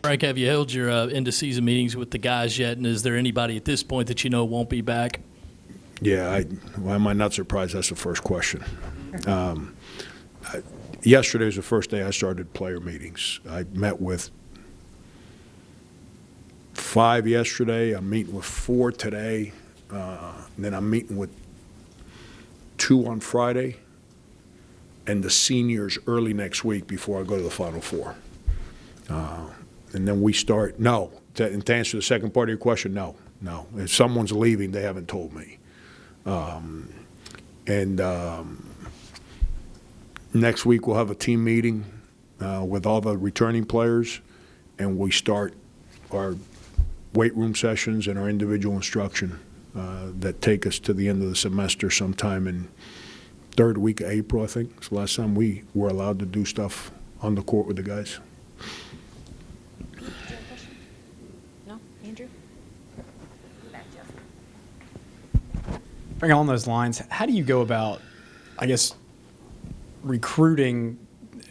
Frank, have you held your end-of-season meetings with the guys yet, and is there anybody at this point that you know won't be back? Yeah, why am I not surprised? That's the first question. Yesterday was the first day I started player meetings. I met with 5 yesterday. I'm meeting with 4 today. And then I'm meeting with 2 on Friday, and the seniors early next week before I go to the Final Four. And then we start. No, to answer the second part of your question, no. If someone's leaving, they haven't told me. Next week we'll have a team meeting with all the returning players, and we start our weight room sessions and our individual instruction that take us to the end of the semester sometime in third week of April, I think. It's the last time we were allowed to do stuff on the court with the guys. No? Andrew? Along those lines, how do you go about, I guess, recruiting?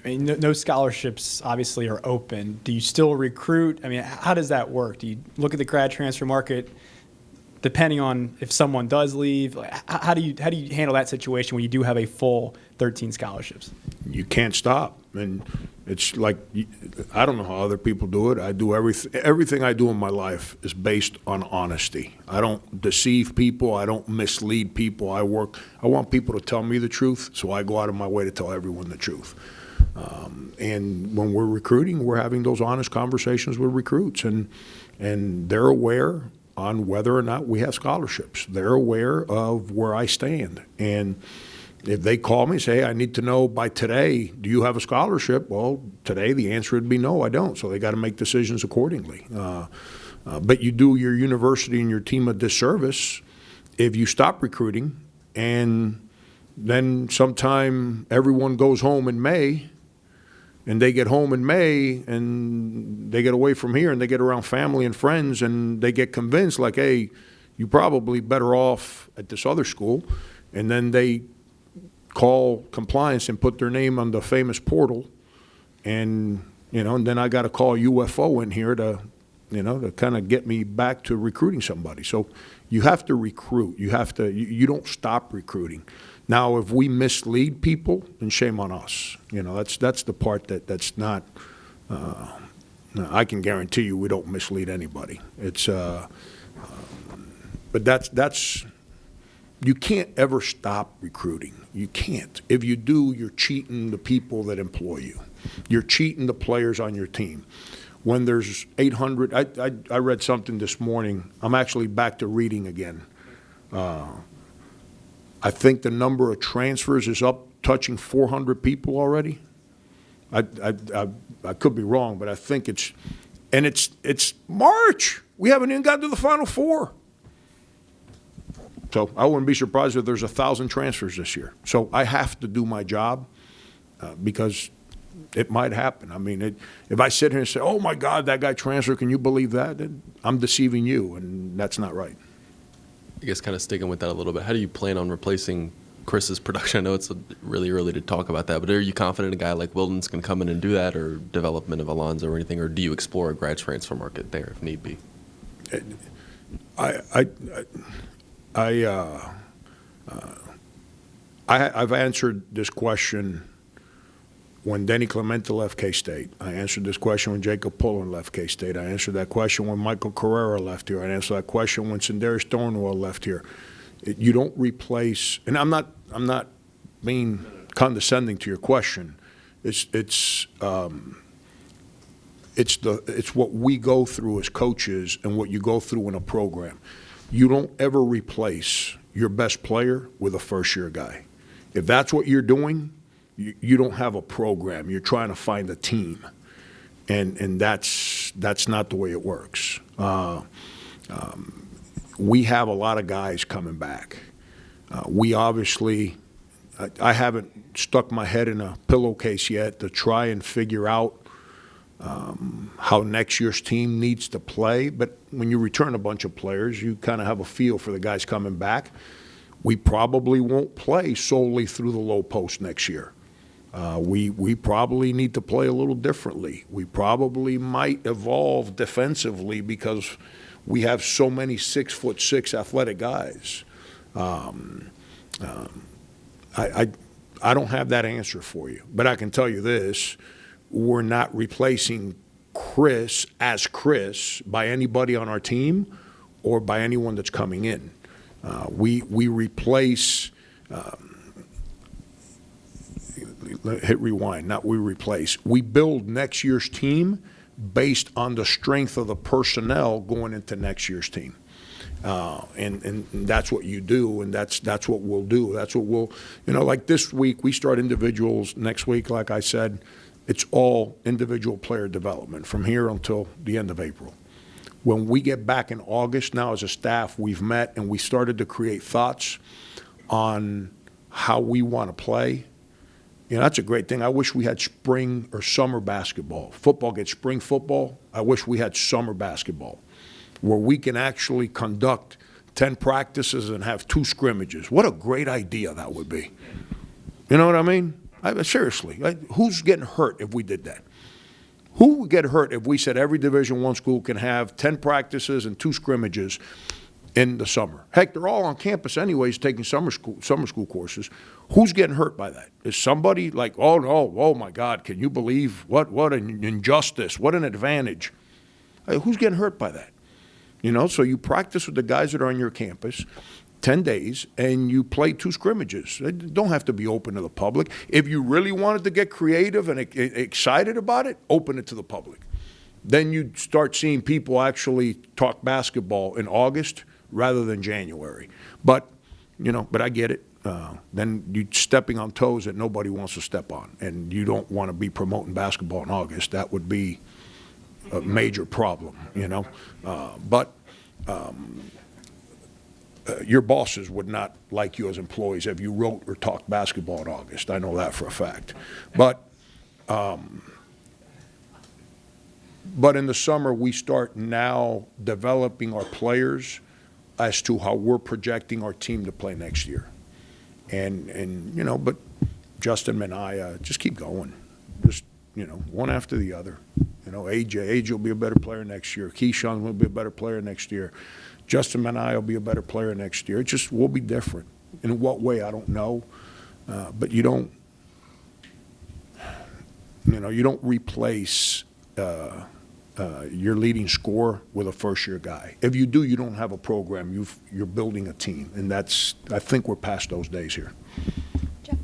I mean, no scholarships obviously are open. Do you still recruit? I mean, how does that work? Do you look at the grad transfer market, depending on if someone does leave? How do you handle that situation when you do have a full 13 scholarships? You can't stop. And it's like, I don't know how other people do it. I do everything I do in my life is based on honesty. I don't deceive people. I don't mislead people. I want people to tell me the truth, so I go out of my way to tell everyone the truth. And when we're recruiting, we're having those honest conversations with recruits, and they're aware on whether or not we have scholarships. They're aware of where I stand. And if they call me and say, hey, I need to know by today, do you have a scholarship? Well, today the answer would be no, I don't. So they got to make decisions accordingly. But you do your university and your team a disservice if you stop recruiting, and then sometime everyone goes home in May, and they get home in May, and they get away from here, and they get around family and friends, and they get convinced, like, hey, you're probably better off at this other school. And then they call compliance and put their name on the famous portal, and then I got to call UFO in here to kind of get me back to recruiting somebody. So you have to recruit. You don't stop recruiting. Now, if we mislead people, then shame on us. That's the part that's not. I can guarantee you we don't mislead anybody. It's, but that's. You can't ever stop recruiting. You can't. If you do, you're cheating the people that employ you. You're cheating the players on your team. When there's 800, I read something this morning. I'm actually back to reading again. I think the number of transfers is up, touching 400 people already. I could be wrong, but I think it's March. We haven't even gotten to the Final Four. So I wouldn't be surprised if there's 1,000 transfers this year. So I have to do my job because it might happen. I mean, if I sit here and say, oh, my God, that guy transferred, can you believe that? Then I'm deceiving you, and that's not right. I guess kind of sticking with that a little bit, how do you plan on replacing Chris's production? I know it's really early to talk about that, but are you confident a guy like Wilden's can come in and do that, or development of Alonzo or anything, or do you explore a grad transfer market there if need be? I've answered this question when Denny Clemente left K-State. I answered this question when Jacob Pullen left K-State. I answered that question when Michael Carrera left here. I answered that question when Sindarius Thornwell left here. You don't replace, and I'm not being condescending to your question. It's what we go through as coaches and what you go through in a program. You don't ever replace your best player with a first-year guy. If that's what you're doing, you don't have a program. You're trying to find a team, and that's not the way it works. We have a lot of guys coming back. We obviously, I haven't stuck my head in a pillowcase yet to try and figure out how next year's team needs to play. But when you return a bunch of players, you kind of have a feel for the guys coming back. We probably won't play solely through the low post next year. We probably need to play a little differently. We probably might evolve defensively because we have so many 6'6" athletic guys. I don't have that answer for you, but I can tell you this: we're not replacing Chris as Chris by anybody on our team or by anyone that's coming in. We replace. Hit rewind. Not we replace. We build next year's team based on the strength of the personnel going into next year's team. And that's what you do, and that's what we'll do. That's what we'll, like this week, we start individuals. Next week, like I said, it's all individual player development from here until the end of April. When we get back in August, now as a staff, we've met and we started to create thoughts on how we want to play. That's a great thing. I wish we had spring or summer basketball. Football gets spring football. I wish we had summer basketball, where we can actually conduct 10 practices and have 2 scrimmages. What a great idea that would be. You know what I mean? Seriously, who's getting hurt if we did that? Who would get hurt if we said every Division I school can have 10 practices and 2 scrimmages in the summer? Heck, they're all on campus anyways taking summer school courses. Who's getting hurt by that? Is somebody like, oh, no, oh, my God, can you believe what an injustice, what an advantage? Who's getting hurt by that? So you practice with the guys that are on your campus 10 days, and you play 2 scrimmages. They don't have to be open to the public. If you really wanted to get creative and excited about it, open it to the public. Then you start seeing people actually talk basketball in August rather than January. But I get it. Then you're stepping on toes that nobody wants to step on, and you don't want to be promoting basketball in August. That would be a major problem, But your bosses would not like you as employees if you wrote or talked basketball in August. I know that for a fact. But in the summer, we start now developing our players as to how we're projecting our team to play next year. But Justin and I just keep going. Just, one after the other. AJ will be a better player next year. Keyshawn will be a better player next year. Justin and I will be a better player next year. It just will be different. In what way, I don't know. But you don't replace your leading scorer with a first-year guy. If you do, you don't have a program. You're building a team, and I think we're past those days here. Jeff?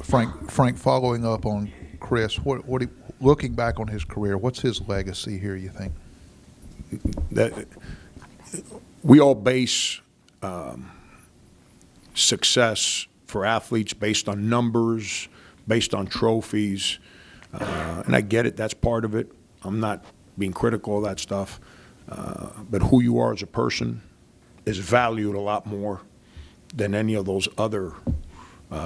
Frank, following up on Chris, looking back on his career, what's his legacy here, you think? That we all base success for athletes based on numbers, based on trophies, and I get it. That's part of it. I'm not being critical of that stuff, but who you are as a person is valued a lot more than any of those other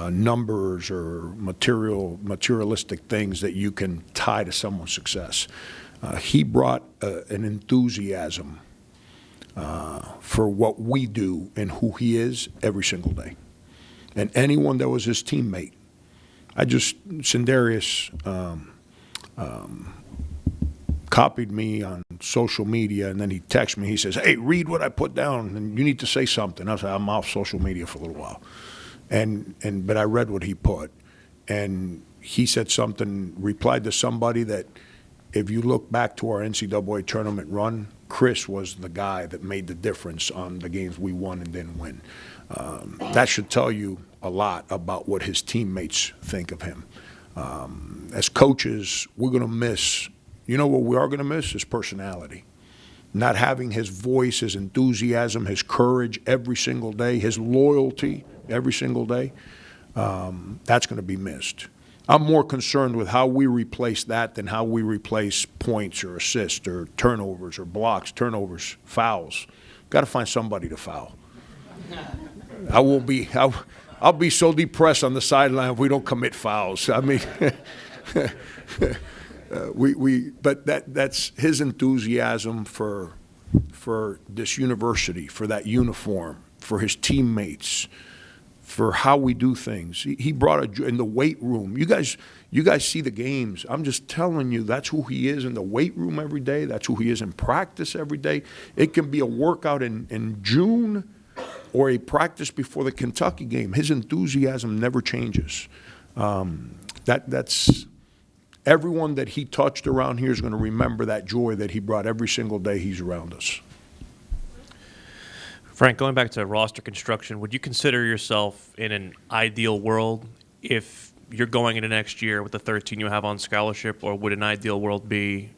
numbers or materialistic things that you can tie to someone's success. He brought an enthusiasm for what we do and who he is every single day. And anyone that was his teammate, Sindarius copied me on social media, and then he texted me. He says, "Hey, read what I put down, and you need to say something." I said, "I'm off social media for a little while." But I read what he put, and he said something, replied to somebody that if you look back to our NCAA tournament run, Chris was the guy that made the difference on the games we won and didn't win. That should tell you a lot about what his teammates think of him. As coaches, we're going to miss, what we are going to miss? His personality. Not having his voice, his enthusiasm, his courage every single day, his loyalty every single day, that's going to be missed. I'm more concerned with how we replace that than how we replace points or assists or turnovers or blocks, turnovers, fouls. Got to find somebody to foul. I'll be so depressed on the sideline if we don't commit fouls. I mean, but that's his enthusiasm for this university, for that uniform, for his teammates, for how we do things. He brought in the weight room. You guys see the games. I'm just telling you, that's who he is in the weight room every day. That's who he is in practice every day. It can be a workout in June or a practice before the Kentucky game. His enthusiasm never changes. That's everyone that he touched around here is going to remember that joy that he brought every single day he's around us. Frank, going back to roster construction, would you consider yourself in an ideal world if you're going into next year with the 13 you have on scholarship, or would an ideal world be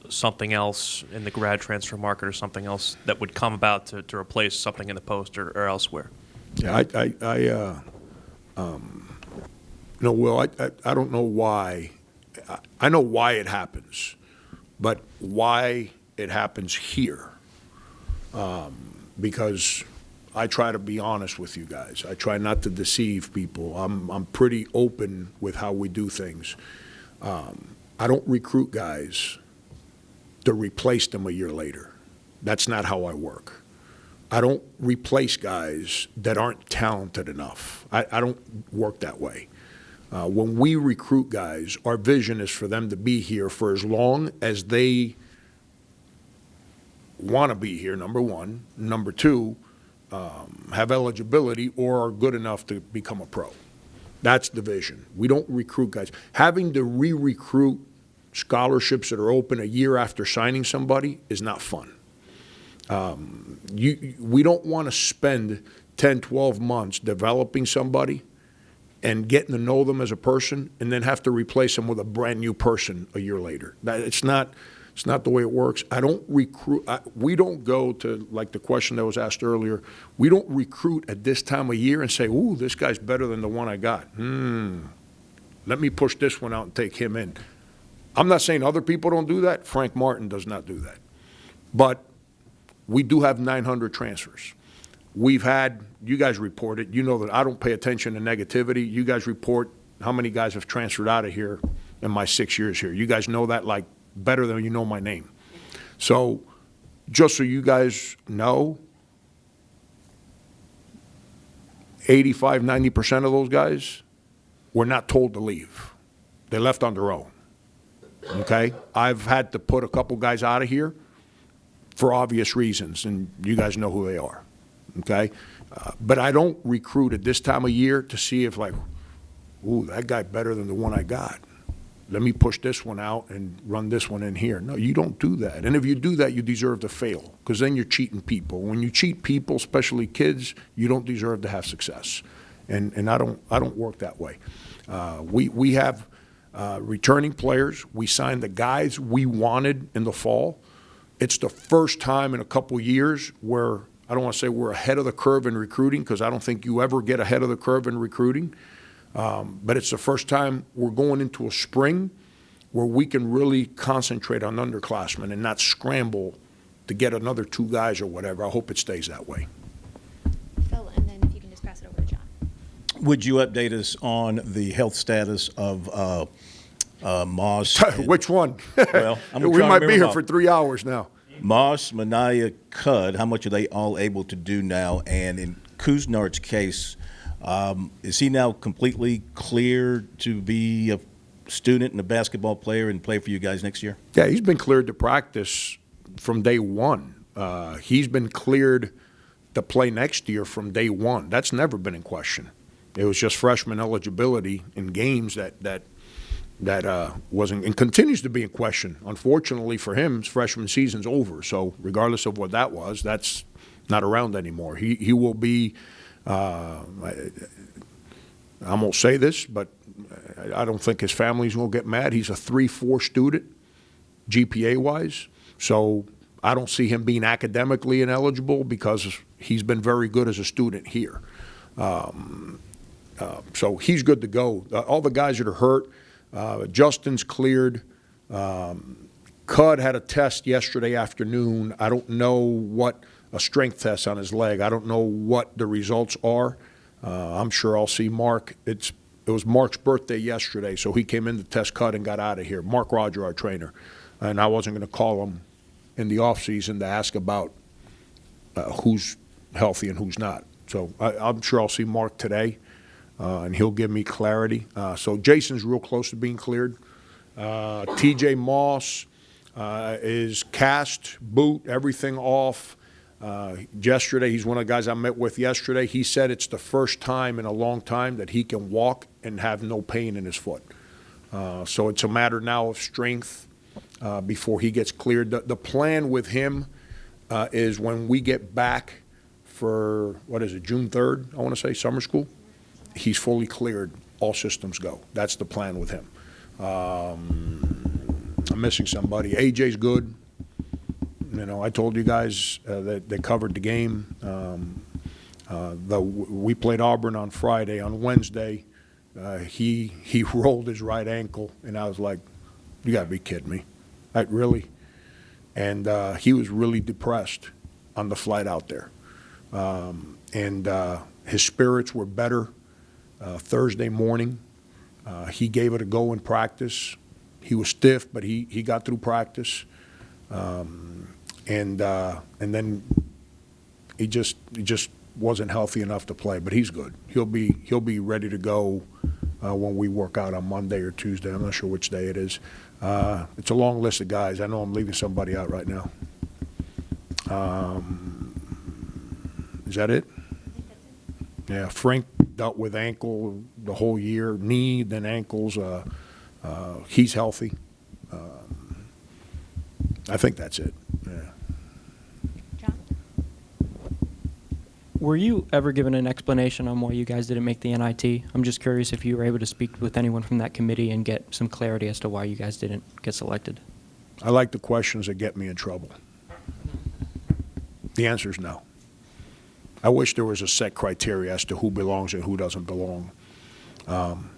something else in the grad transfer market or something else that would come about to replace something in the post or elsewhere? Yeah, no, Will, I don't know why. I know why it happens, but why it happens here. Because I try to be honest with you guys. I try not to deceive people. I'm pretty open with how we do things. I don't recruit guys to replace them a year later. That's not how I work. I don't replace guys that aren't talented enough. I don't work that way. When we recruit guys, our vision is for them to be here for as long as they want to be here, number one. Number two, have eligibility or are good enough to become a pro. That's the vision. We don't recruit guys. Having to re-recruit scholarships that are open a year after signing somebody is not fun. We don't want to spend 10, 12 months developing somebody and getting to know them as a person and then have to replace them with a brand new person a year later. It's not the way it works. I don't recruit. We don't go to, like the question that was asked earlier, we don't recruit at this time of year and say, ooh, this guy's better than the one I got. Let me push this one out and take him in. I'm not saying other people don't do that. Frank Martin does not do that. But we do have 900 transfers. We've had, you guys report it, you know that I don't pay attention to negativity. You guys report how many guys have transferred out of here in my 6 years here. You guys know that like better than you know my name. So just so you guys know, 85, 90% of those guys were not told to leave. They left on their own. Okay? I've had to put a couple guys out of here for obvious reasons, and you guys know who they are. Okay? But I don't recruit at this time of year to see if, like, ooh, that guy better than the one I got. Let me push this one out and run this one in here. No, you don't do that. And if you do that, you deserve to fail, because then you're cheating people. When you cheat people, especially kids, you don't deserve to have success. And I don't work that way. We have returning players. We signed the guys we wanted in the fall. It's the first time in a couple years where I don't want to say we're ahead of the curve in recruiting, because I don't think you ever get ahead of the curve in recruiting. But it's the first time we're going into a spring where we can really concentrate on underclassmen and not scramble to get another 2 guys or whatever. I hope it stays that way. Phil, and then if you can just pass it over to John. Would you update us on the health status of Moss? Which one? Well, I'm we trying to might be remember here them for all. 3 hours now. Moss, Mania, Cud, how much are they all able to do now? And in Kuznart's case, is he now completely clear to be a student and a basketball player and play for you guys next year? Yeah, he's been cleared to practice from day one. He's been cleared to play next year from day one. That's never been in question. It was just freshman eligibility in games that wasn't and continues to be in question. Unfortunately for him, his freshman season's over. So regardless of what that was, that's not around anymore. He will be. I won't say this, but I don't think his family's going to get mad. He's a 3.4 student, GPA-wise. So I don't see him being academically ineligible because he's been very good as a student here. So he's good to go. All the guys that are hurt, Justin's cleared. Cud had a test yesterday afternoon. I don't know what a strength test on his leg. I don't know what the results are. I'm sure I'll see Mark. It was Mark's birthday yesterday, so he came in to test Cud and got out of here. Mark Roger, our trainer. And I wasn't going to call him in the offseason to ask about who's healthy and who's not. So I'm sure I'll see Mark today, and he'll give me clarity. So Jason's real close to being cleared. TJ Moss is cast, boot, everything off. Yesterday, he's one of the guys I met with yesterday. He said it's the first time in a long time that he can walk and have no pain in his foot. So it's a matter now of strength before he gets cleared. The plan with him is when we get back for, June 3rd, I want to say, summer school, he's fully cleared, all systems go. That's the plan with him. I'm missing somebody. AJ's good. You know, I told you guys that they covered the game. We played Auburn on Friday. On Wednesday, he rolled his right ankle, and I was like, you got to be kidding me. Like, really? And he was really depressed on the flight out there. And his spirits were better Thursday morning. He gave it a go in practice. He was stiff, but he got through practice. And then he just wasn't healthy enough to play. But he's good. He'll be ready to go when we work out on Monday or Tuesday. I'm not sure which day it is. It's a long list of guys. I know I'm leaving somebody out right now. Is that it? Yeah, Frank dealt with ankle the whole year, knee, then ankles. He's healthy. I think that's it. Yeah. John? Were you ever given an explanation on why you guys didn't make the NIT? I'm just curious if you were able to speak with anyone from that committee and get some clarity as to why you guys didn't get selected. I like the questions that get me in trouble. The answer is no. I wish there was a set criteria as to who belongs and who doesn't belong. I'm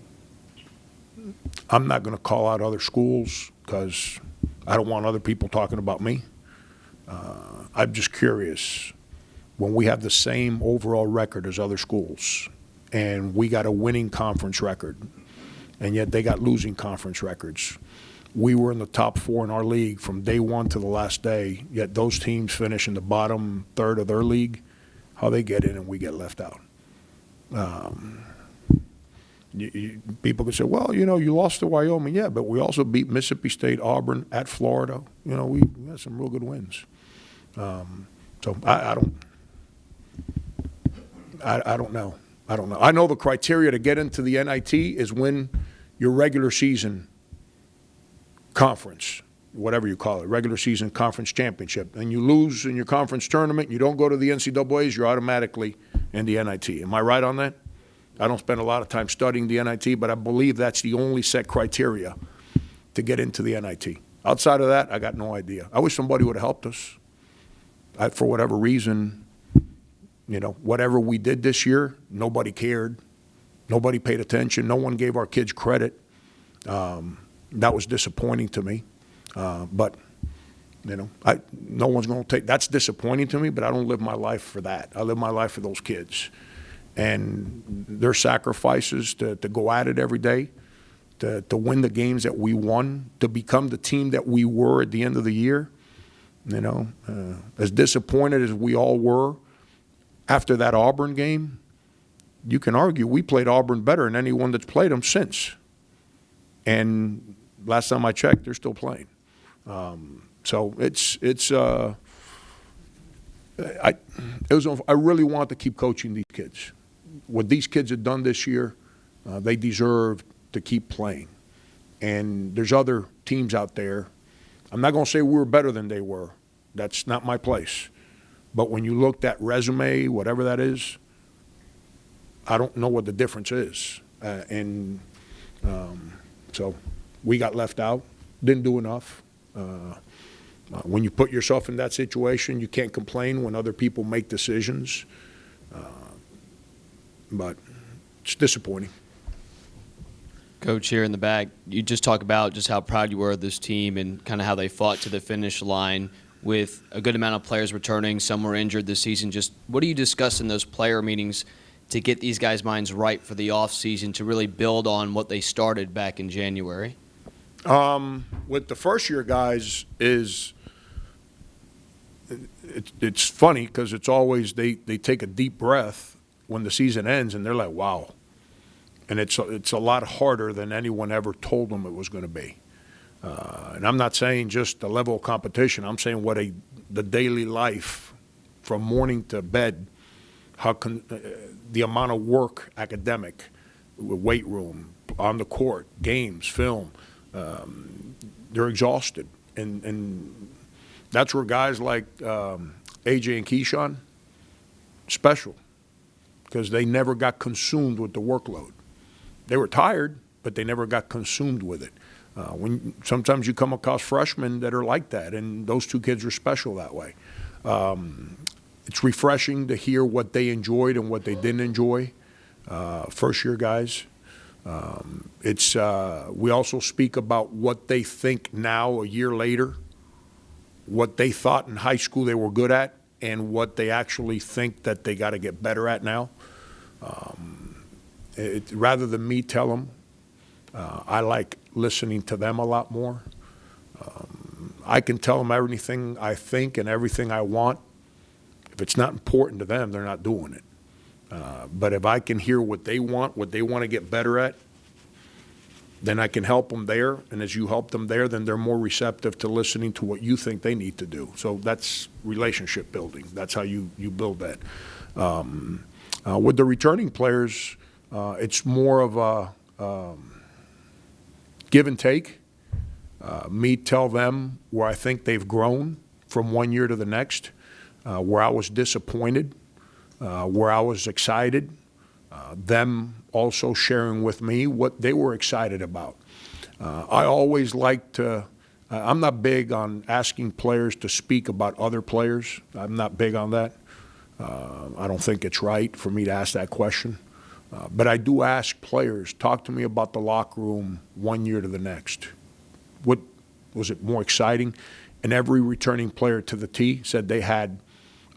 not going to call out other schools because I don't want other people talking about me. I'm just curious, when we have the same overall record as other schools and we got a winning conference record and yet they got losing conference records, we were in the top 4 in our league from day one to the last day, yet those teams finish in the bottom third of their league, how they get in and we get left out. People can say, well, you know, you lost to Wyoming. Yeah, but we also beat Mississippi State, Auburn, at Florida. You know, we had some real good wins. So I don't know. I don't know. I know the criteria to get into the NIT is win your regular season conference, whatever you call it, regular season conference championship. And you lose in your conference tournament, you don't go to the NCAAs, you're automatically in the NIT. Am I right on that? I don't spend a lot of time studying the NIT, but I believe that's the only set criteria to get into the NIT. Outside of that, I got no idea. I wish somebody would have helped us. For whatever reason, you know, whatever we did this year, nobody cared. Nobody paid attention. No one gave our kids credit. That was disappointing to me. But, you know, no one's going to take – that's disappointing to me, but I don't live my life for that. I live my life for those kids. And their sacrifices to go at it every day, to win the games that we won, to become the team that we were at the end of the year, you know, as disappointed as we all were after that Auburn game, you can argue we played Auburn better than anyone that's played them since. And last time I checked, they're still playing. So I really want to keep coaching these kids. What these kids have done this year, they deserve to keep playing. And there's other teams out there. I'm not going to say we were better than they were. That's not my place. But when you looked at resume, whatever that is, I don't know what the difference is. So we got left out, didn't do enough. When you put yourself in that situation, you can't complain when other people make decisions. But it's disappointing. Coach, here in the back, you just talk about just how proud you were of this team and kind of how they fought to the finish line with a good amount of players returning. Some were injured this season. Just what do you discuss in those player meetings to get these guys' minds right for the offseason to really build on what they started back in January? With the first-year guys it's funny because it's always they take a deep breath when the season ends and they're like, wow. And it's a lot harder than anyone ever told them it was going to be. And I'm not saying just the level of competition. I'm saying the daily life from morning to bed, the amount of work, academic, weight room, on the court, games, film, they're exhausted. And that's where guys like AJ and Keyshawn, special, because they never got consumed with the workload. They were tired, but they never got consumed with it. Sometimes you come across freshmen that are like that, and those two kids are special that way. It's refreshing to hear what they enjoyed and what they didn't enjoy, first-year guys. We also speak about what they think now, a year later, what they thought in high school they were good at, and what they actually think that they got to get better at now. Rather than me tell them, I like listening to them a lot more. I can tell them everything I think and everything I want. If it's not important to them, they're not doing it. But if I can hear what they want to get better at, then I can help them there. And as you help them there, then they're more receptive to listening to what you think they need to do. So that's relationship building. That's how you build that. With the returning players, it's more of a give and take. Me tell them where I think they've grown from one year to the next, where I was disappointed, where I was excited, them also sharing with me what they were excited about. I always like to, I'm not big on asking players to speak about other players. I'm not big on that. I don't think it's right for me to ask that question. But I do ask players, talk to me about the locker room one year to the next. What was it more exciting? And every returning player to the T said they had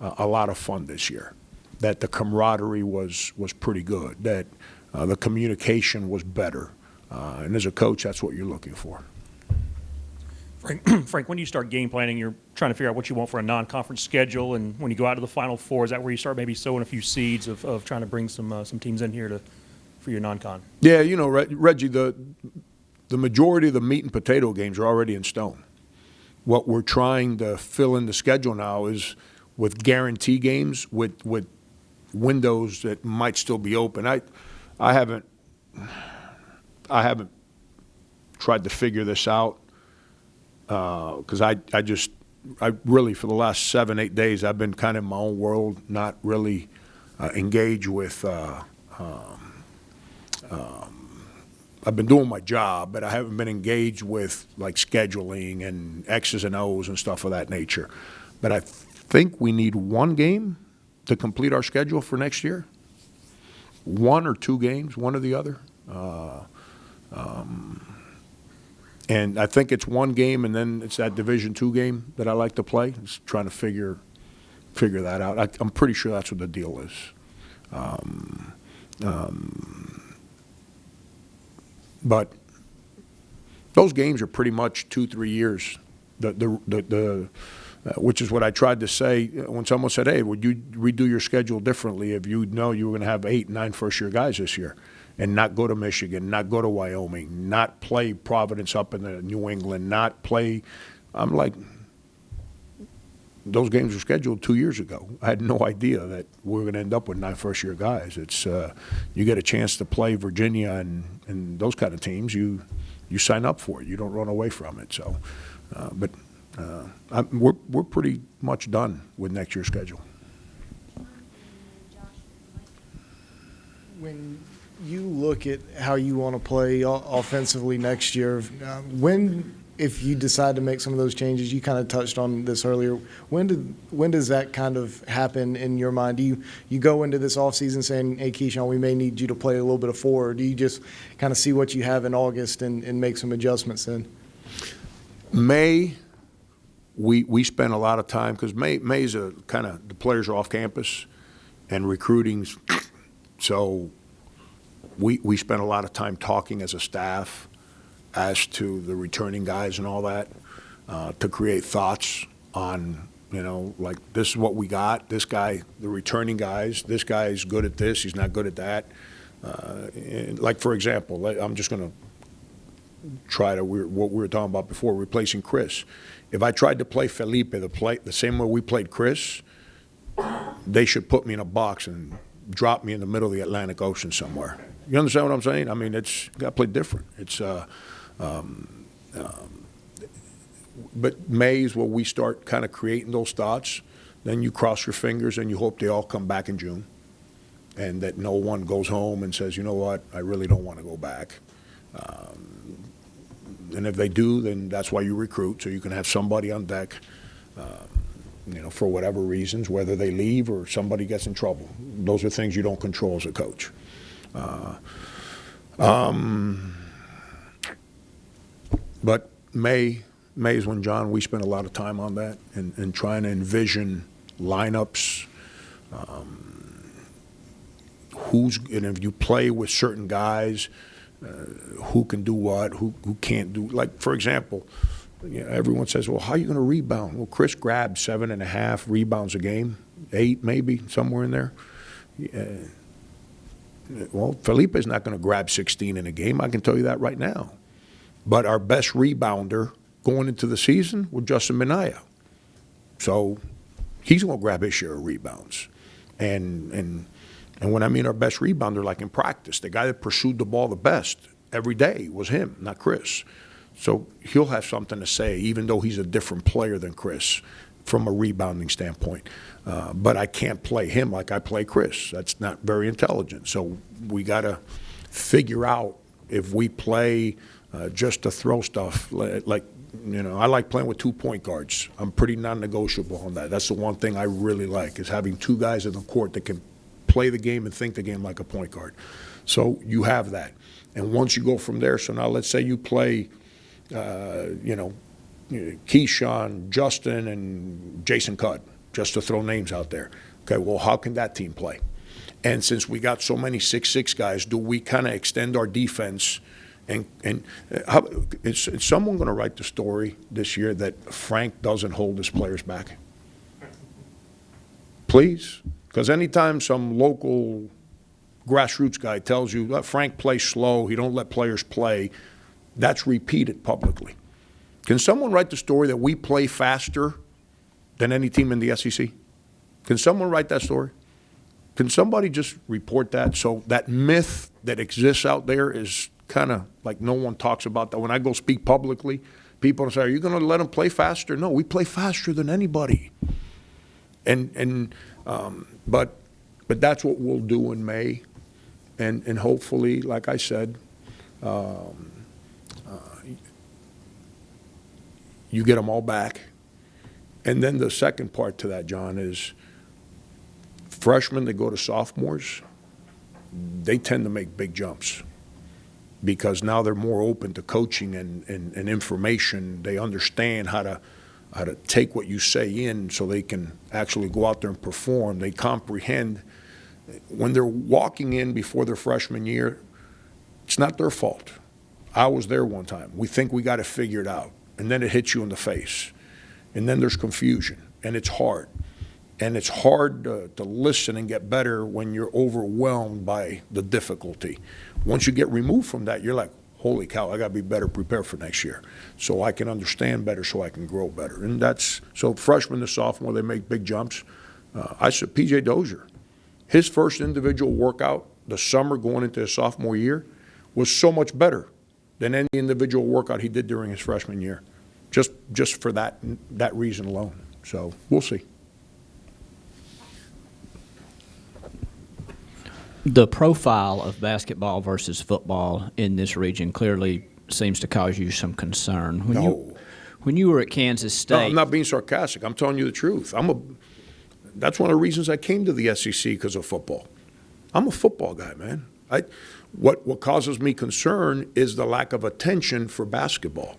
a lot of fun this year, that the camaraderie was pretty good, that the communication was better. And as a coach, that's what you're looking for. Frank, when you start game planning, you're trying to figure out what you want for a non-conference schedule, and when you go out to the Final Four, is that where you start maybe sowing a few seeds of trying to bring some teams in here for your non-con? Yeah, you know, Reggie, the majority of the meat and potato games are already in stone. What we're trying to fill in the schedule now is with guarantee games, with windows that might still be open. I haven't tried to figure this out. Because I really, for the last 7-8 days, I've been kind of in my own world, not really engaged with, I've been doing my job, but I haven't been engaged with like scheduling and X's and O's and stuff of that nature. But I think we need one game to complete our schedule for next year. 1 or 2 games, one or the other. And I think it's one game, and then it's that Division II game that I like to play. Just trying to figure that out. I'm pretty sure that's what the deal is. But those games are pretty much 2-3 years. Which is what I tried to say when someone said, "Hey, would you redo your schedule differently if you know you were going to have 8-9 first-year guys this year?" And not go to Michigan, not go to Wyoming, not play Providence up in the New England, not play. I'm like, those games were scheduled 2 years ago. I had no idea that we were going to end up with 9 first-year guys. It's you get a chance to play Virginia and those kind of teams, you sign up for it. You don't run away from it. So, we're pretty much done with next year's schedule. When you look at how you want to play offensively next year, if you decide to make some of those changes, you kind of touched on this earlier, when does that kind of happen in your mind? Do you go into this offseason saying, hey, Keyshawn, we may need you to play a little bit of 4, or do you just kind of see what you have in August and make some adjustments then? May, we spend a lot of time, because May's a kind of, the players are off campus and recruiting's, so we spent a lot of time talking as a staff as to the returning guys and all that, to create thoughts on You know, like, this is what we got. This guy, the returning guys, this guy's good at this, he's not good at that. And like, for example, I'm just going to try to, what we were talking about before, replacing Chris. If I tried to play Felipe the same way we played Chris, they should put me in a box and drop me in the middle of the Atlantic Ocean somewhere. You understand what I'm saying? I mean, it's got to play different. It's but May is where we start kind of creating those thoughts. Then you cross your fingers and you hope they all come back in June, and that no one goes home and says, you know what, I really don't want to go back. And if they do, then that's why you recruit, so you can have somebody on deck, you know, for whatever reasons, whether they leave or somebody gets in trouble. Those are things you don't control as a coach. But May is when, John, we spend a lot of time on that and trying to envision lineups, and if you play with certain guys, who can do what, who can't do. Like, for example, you know, everyone says, well, how are you going to rebound? Well, Chris grabbed 7.5 rebounds a game, 8 maybe, somewhere in there. Well, Felipe is not going to grab 16 in a game. I can tell you that right now. But our best rebounder going into the season was Justin Minaya. So he's going to grab his share of rebounds. And when I mean our best rebounder, like in practice, the guy that pursued the ball the best every day was him, not Chris. So he'll have something to say, even though he's a different player than Chris from a rebounding standpoint. But I can't play him like I play Chris. That's not very intelligent. So we got to figure out if we play just to throw stuff. Like, you know, I like playing with 2 point guards. I'm pretty non-negotiable on that. That's the one thing I really like, is having 2 guys in the court that can play the game and think the game like a point guard. So you have that. And once you go from there, so now let's say you play, you know, Keyshawn, Justin, and Jason Cudd, just to throw names out there. Okay, well, how can that team play? And since we got so many 6'6" guys, do we kind of extend our defense? And is someone going to write the story this year that Frank doesn't hold his players back? Please? Because anytime some local grassroots guy tells you, let Frank play slow, he don't let players play, that's repeated publicly. Can someone write the story that we play faster than any team in the SEC? Can someone write that story? Can somebody just report that? So that myth that exists out there is kind of like no one talks about that. When I go speak publicly, people say, are you going to let them play faster? No, we play faster than anybody. But that's what we'll do in May. And hopefully, like I said, you get them all back. And then the second part to that, John, is freshmen that go to sophomores, they tend to make big jumps because now they're more open to coaching and information. They understand how to take what you say in so they can actually go out there and perform. They comprehend. When they're walking in before their freshman year, it's not their fault. I was there one time. We think we got it figured out, and then it hits you in the face. And then there's confusion, and it's hard. And it's hard to listen and get better when you're overwhelmed by the difficulty. Once you get removed from that, you're like, holy cow, I got to be better prepared for next year so I can understand better, so I can grow better. And that's – so freshman to sophomore, they make big jumps. I said P.J. Dozier, his first individual workout the summer going into his sophomore year was so much better than any individual workout he did during his freshman year, just for that reason alone. So we'll see. The profile of basketball versus football in this region clearly seems to cause you some concern. When you were at Kansas State. No, I'm not being sarcastic. I'm telling you the truth. That's one of the reasons I came to the SEC, because of football. I'm a football guy, man. What causes me concern is the lack of attention for basketball.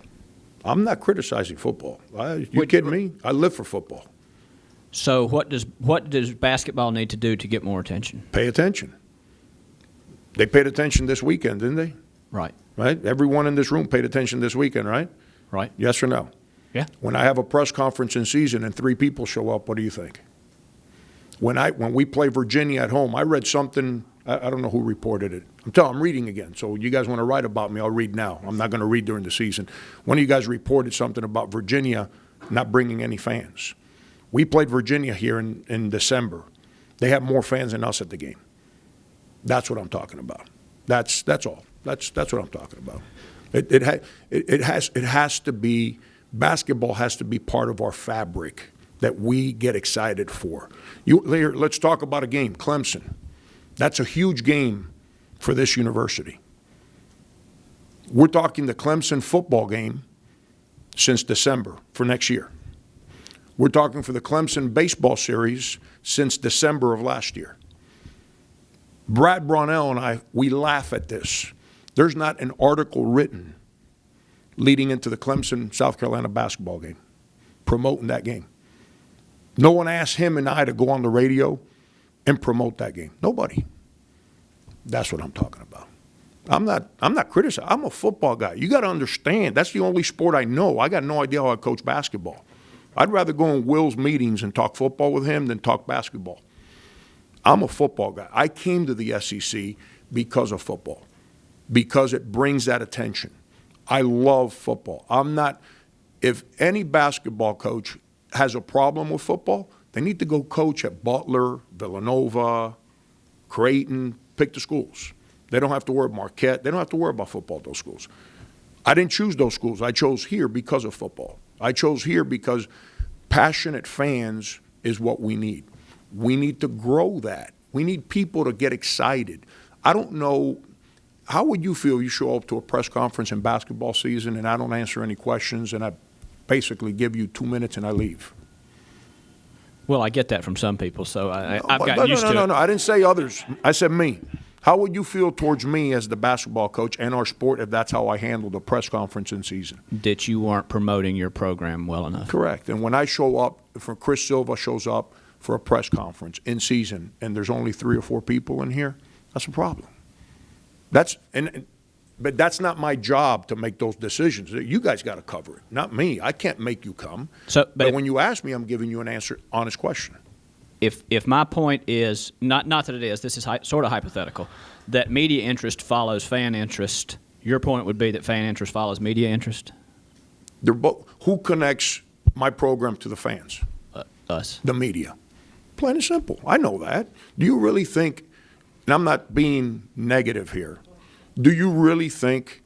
I'm not criticizing football. You kidding me? I live for football. So what does basketball need to do to get more attention? Pay attention. They paid attention this weekend, didn't they? Right. Right? Everyone in this room paid attention this weekend, right? Right. Yes or no? Yeah. When I have a press conference in season and 3 people show up, what do you think? When we play Virginia at home, I read something, I don't know who reported it. I'm reading again. So you guys want to write about me, I'll read now. I'm not going to read during the season. One of you guys reported something about Virginia not bringing any fans. We played Virginia here in December. They have more fans than us at the game. That's what I'm talking about. That's all. That's what I'm talking about. It has to be, basketball has to be part of our fabric that we get excited for. Here, let's talk about a game, Clemson. That's a huge game for this university. We're talking the Clemson football game since December for next year. We're talking for the Clemson baseball series since December of last year. Brad Brownell and I, we laugh at this. There's not an article written leading into the Clemson, South Carolina basketball game, promoting that game. No one asked him and I to go on the radio and promote that game. Nobody. That's what I'm talking about. I'm not criticizing. I'm a football guy. You got to understand, that's the only sport I know. I got no idea how I coach basketball. I'd rather go in Will's meetings and talk football with him than talk basketball. I'm a football guy. I came to the SEC because of football, because it brings that attention. I love football. If any basketball coach has a problem with football, they need to go coach at Butler, Villanova, Creighton, pick the schools. They don't have to worry about Marquette. They don't have to worry about football at those schools. I didn't choose those schools. I chose here because of football. I chose here because passionate fans is what we need. We need to grow that. We need people to get excited. I don't know, how would you feel you show up to a press conference in basketball season and I don't answer any questions and I basically give you 2 minutes and I leave? Well, I get that from some people, so I've but gotten used to it. No, I didn't say others. I said me. How would you feel towards me as the basketball coach and our sport if that's how I handled a press conference in season? That you weren't promoting your program well enough. Correct. And when I show up, if Chris Silva shows up for a press conference in season and there's only 3 or 4 people in here, that's a problem. But that's not my job to make those decisions. You guys got to cover it, not me. I can't make you come. But when you ask me, I'm giving you an honest question. If my point is, not that it is, this is sort of hypothetical, that media interest follows fan interest, your point would be that fan interest follows media interest? They're both. Who connects my program to the fans? Us. The media. Plain and simple. I know that. Do you really think, and I'm not being negative here, do you really think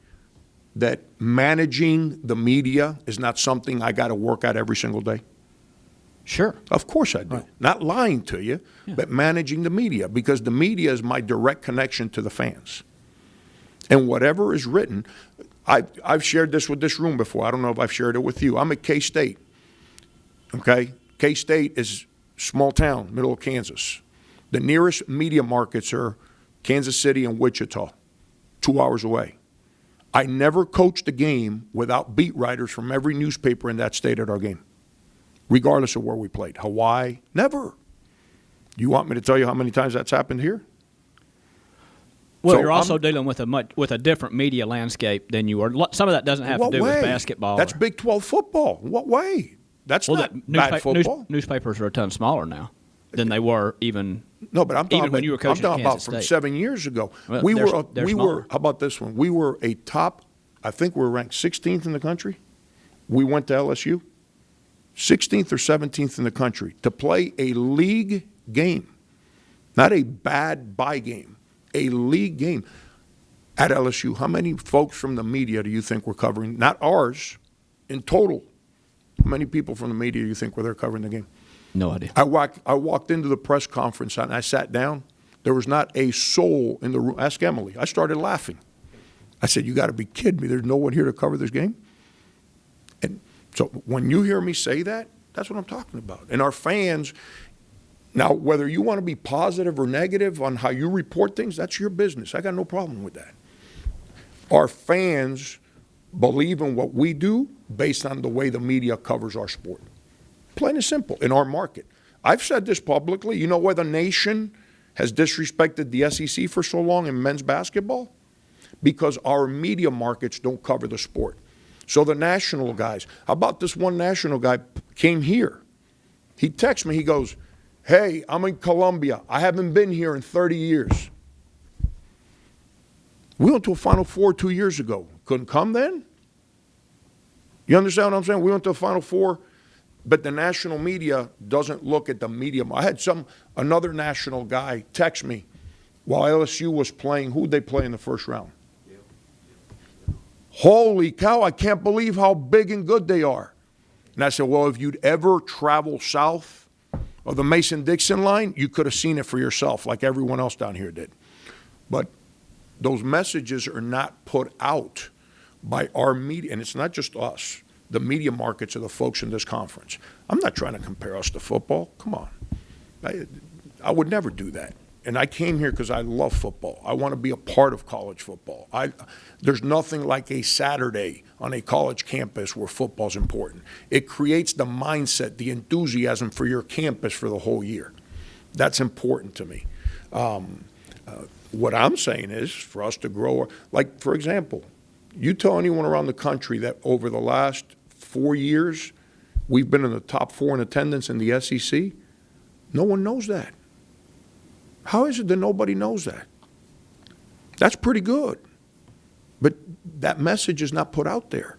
that managing the media is not something I got to work at every single day? Sure. Of course I do. Right. Not lying to you, but managing the media, because the media is my direct connection to the fans. And whatever is written, I've shared this with this room before. I don't know if I've shared it with you. I'm at K-State, okay? K-State is small town, middle of Kansas. The nearest media markets are Kansas City and Wichita, 2 hours away. I never coached a game without beat writers from every newspaper in that state at our game, regardless of where we played. Hawaii, never. You want me to tell you how many times that's happened here? Well, so you're also dealing with a different media landscape than you are. Some of that doesn't have to do with basketball. That's Big 12 football. In what way? That's not bad football. Newspapers are a ton smaller now than they were even. No, but I'm talking when you were coaching I'm talking about from 7 years ago. Well, we were. How about this one? We were a top. I think we were ranked 16th in the country. We went to LSU, 16th or 17th in the country to play a league game, not a bad bye game. A league game at LSU. How many folks from the media do you think were covering? Not ours, in total. How many people from the media do you think were there covering the game? No idea. I walked into the press conference and I sat down. There was not a soul in the room. Ask Emily. I started laughing. I said, "You got to be kidding me. There's no one here to cover this game." And so when you hear me say that, that's what I'm talking about. And our fans. Now, whether you want to be positive or negative on how you report things, that's your business. I got no problem with that. Our fans believe in what we do based on the way the media covers our sport. Plain and simple, in our market. I've said this publicly. You know why the nation has disrespected the SEC for so long in men's basketball? Because our media markets don't cover the sport. So the national guys, how about this one national guy came here? He texts me, he goes, hey, I'm in Colombia. I haven't been here in 30 years. We went to a Final Four 2 years ago. Couldn't come then? You understand what I'm saying? We went to a Final Four, but the national media doesn't look at the media. I had another national guy text me while LSU was playing. Who'd they play in the first round? Holy cow, I can't believe how big and good they are. And I said, well, if you'd ever travel south of the Mason-Dixon line, you could have seen it for yourself like everyone else down here did. But those messages are not put out by our media, and it's not just us. The media markets are the folks in this conference. I'm not trying to compare us to football. Come on. I would never do that. And I came here because I love football. I want to be a part of college football. There's nothing like a Saturday on a college campus where football's important. It creates the mindset, the enthusiasm for your campus for the whole year. That's important to me. What I'm saying is for us to grow, like, for example, you tell anyone around the country that over the last 4 years, we've been in the top 4 in attendance in the SEC, no one knows that. How is it that nobody knows that? That's pretty good. But that message is not put out there.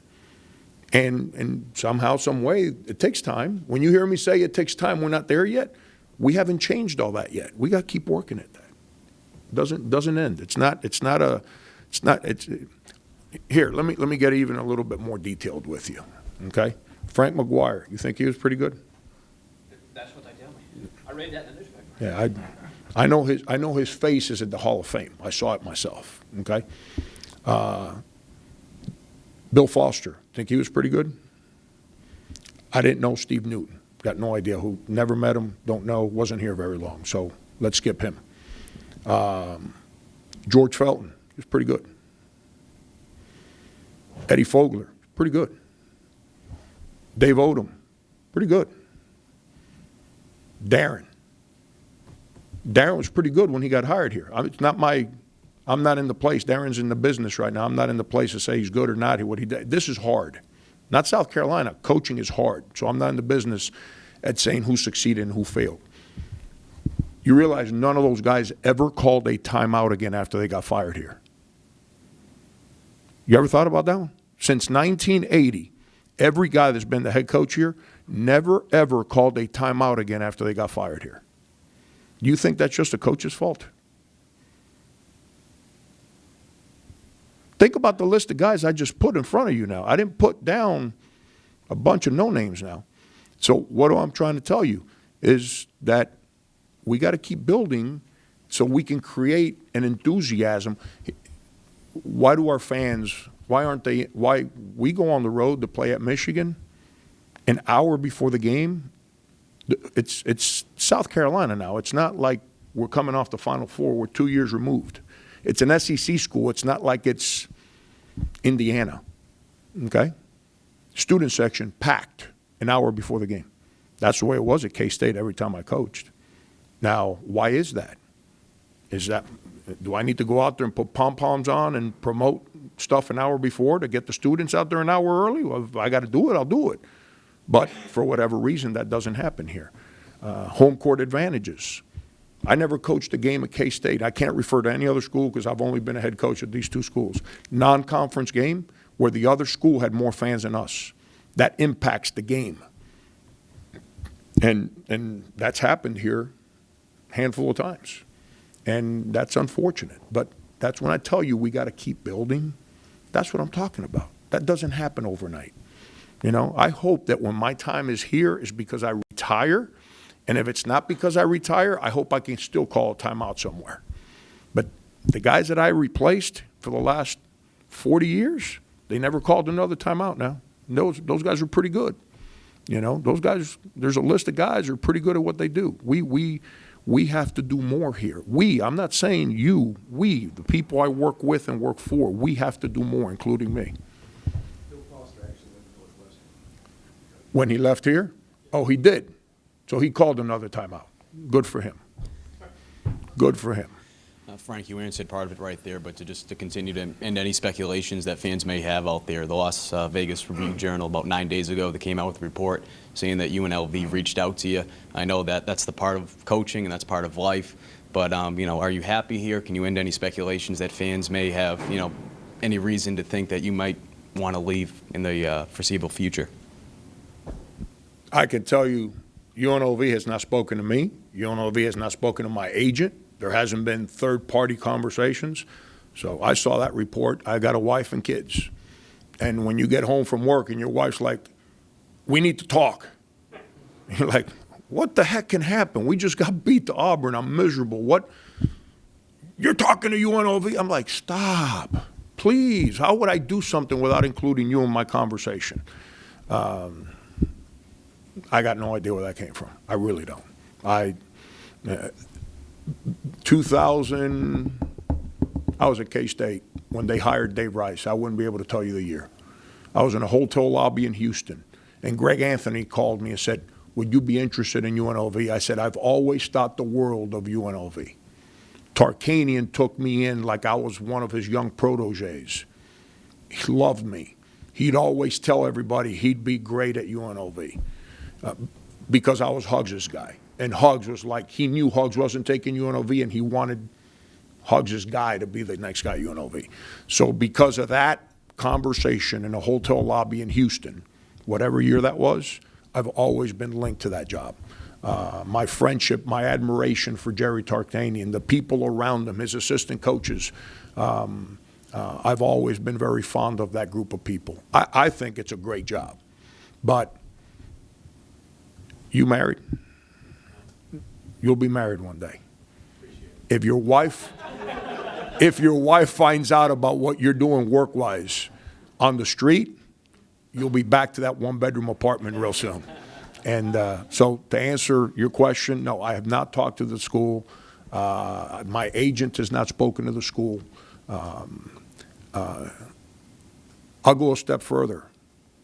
And somehow, some way, it takes time. When you hear me say it takes time, we're not there yet, we haven't changed all that yet. We got to keep working at that. Doesn't end. Here, let me get even a little bit more detailed with you. Okay? Frank Mcguire, you think he was pretty good? That's what they tell me. I read that in the newspaper. Yeah, I know his face is at the Hall of Fame. I saw it myself. Okay. Bill Foster, think he was pretty good? I didn't know Steve Newton. Got no idea who. Never met him. Don't know. Wasn't here very long. So let's skip him. George Felton, he was pretty good. Eddie Fogler, pretty good. Dave Odom, pretty good. Darren was pretty good when he got hired here. I'm not in the place. Darren's in the business right now. I'm not in the place to say he's good or not. What he did. This is hard. Not South Carolina. Coaching is hard. So I'm not in the business at saying who succeeded and who failed. You realize none of those guys ever called a timeout again after they got fired here. You ever thought about that one? Since 1980, every guy that's been the head coach here never, ever called a timeout again after they got fired here. Do you think that's just a coach's fault? Think about the list of guys I just put in front of you now. I didn't put down a bunch of no-names now. So what I'm trying to tell you is that we got to keep building so we can create an enthusiasm. Why do our fans, why we go on the road to play at Michigan an hour before the game? It's South Carolina now. It's not like we're coming off the Final Four. We're 2 years removed. It's an SEC school. It's not like it's Indiana, okay? Student section packed an hour before the game. That's the way it was at K-State every time I coached. Now, why is that? Do I need to go out there and put pom-poms on and promote stuff an hour before to get the students out there an hour early? Well, if I got to do it, I'll do it. But for whatever reason, that doesn't happen here. Home court advantages. I never coached a game at K-State. I can't refer to any other school because I've only been a head coach at these two schools. Non-conference game where the other school had more fans than us. That impacts the game. And that's happened here a handful of times. And that's unfortunate. But that's when I tell you we got to keep building. That's what I'm talking about. That doesn't happen overnight. You know, I hope that when my time is here is because I retire. And if it's not because I retire, I hope I can still call a timeout somewhere. But the guys that I replaced for the last 40 years, they never called another timeout now. Those guys are pretty good. You know, those guys, there's a list of guys who are pretty good at what they do. We have to do more here. I'm not saying you, the people I work with and work for, we have to do more, including me. When he left here? Oh, he did. So he called another timeout. Good for him. Good for him. Frank, you answered part of it right there, but to continue to end any speculations that fans may have out there, the Las Vegas Review-Journal about 9 days ago, they came out with a report saying that UNLV reached out to you. I know that that's the part of coaching and that's part of life, but are you happy here? Can you end any speculations that fans may have, any reason to think that you might want to leave in the foreseeable future? I can tell you, UNLV has not spoken to me. UNLV has not spoken to my agent. There hasn't been third-party conversations. So I saw that report. I got a wife and kids. And when you get home from work and your wife's like, we need to talk. You're like, what the heck can happen? We just got beat to Auburn. I'm miserable. What? You're talking to UNLV? I'm like, stop. Please. How would I do something without including you in my conversation? I got no idea where that came from. I really don't. 2000, I was at K-State when they hired Dave Rice. I wouldn't be able to tell you the year. I was in a hotel lobby in Houston, and Greg Anthony called me and said, would you be interested in UNLV? I said, I've always thought the world of UNLV. Tarkanian took me in like I was one of his young proteges. He loved me. He'd always tell everybody he'd be great at UNLV because I was Huggs' guy. And Huggs was like, he knew Huggs wasn't taking UNLV, and he wanted Huggs' guy to be the next guy at UNLV. So because of that conversation in a hotel lobby in Houston, whatever year that was, I've always been linked to that job. My friendship, my admiration for Jerry Tarkanian, the people around him, his assistant coaches, I've always been very fond of that group of people. I think it's a great job. But you married? You'll be married one day. If your wife finds out about what you're doing work-wise on the street, you'll be back to that one-bedroom apartment real soon. And so to answer your question, no, I have not talked to the school. My agent has not spoken to the school. I'll go a step further.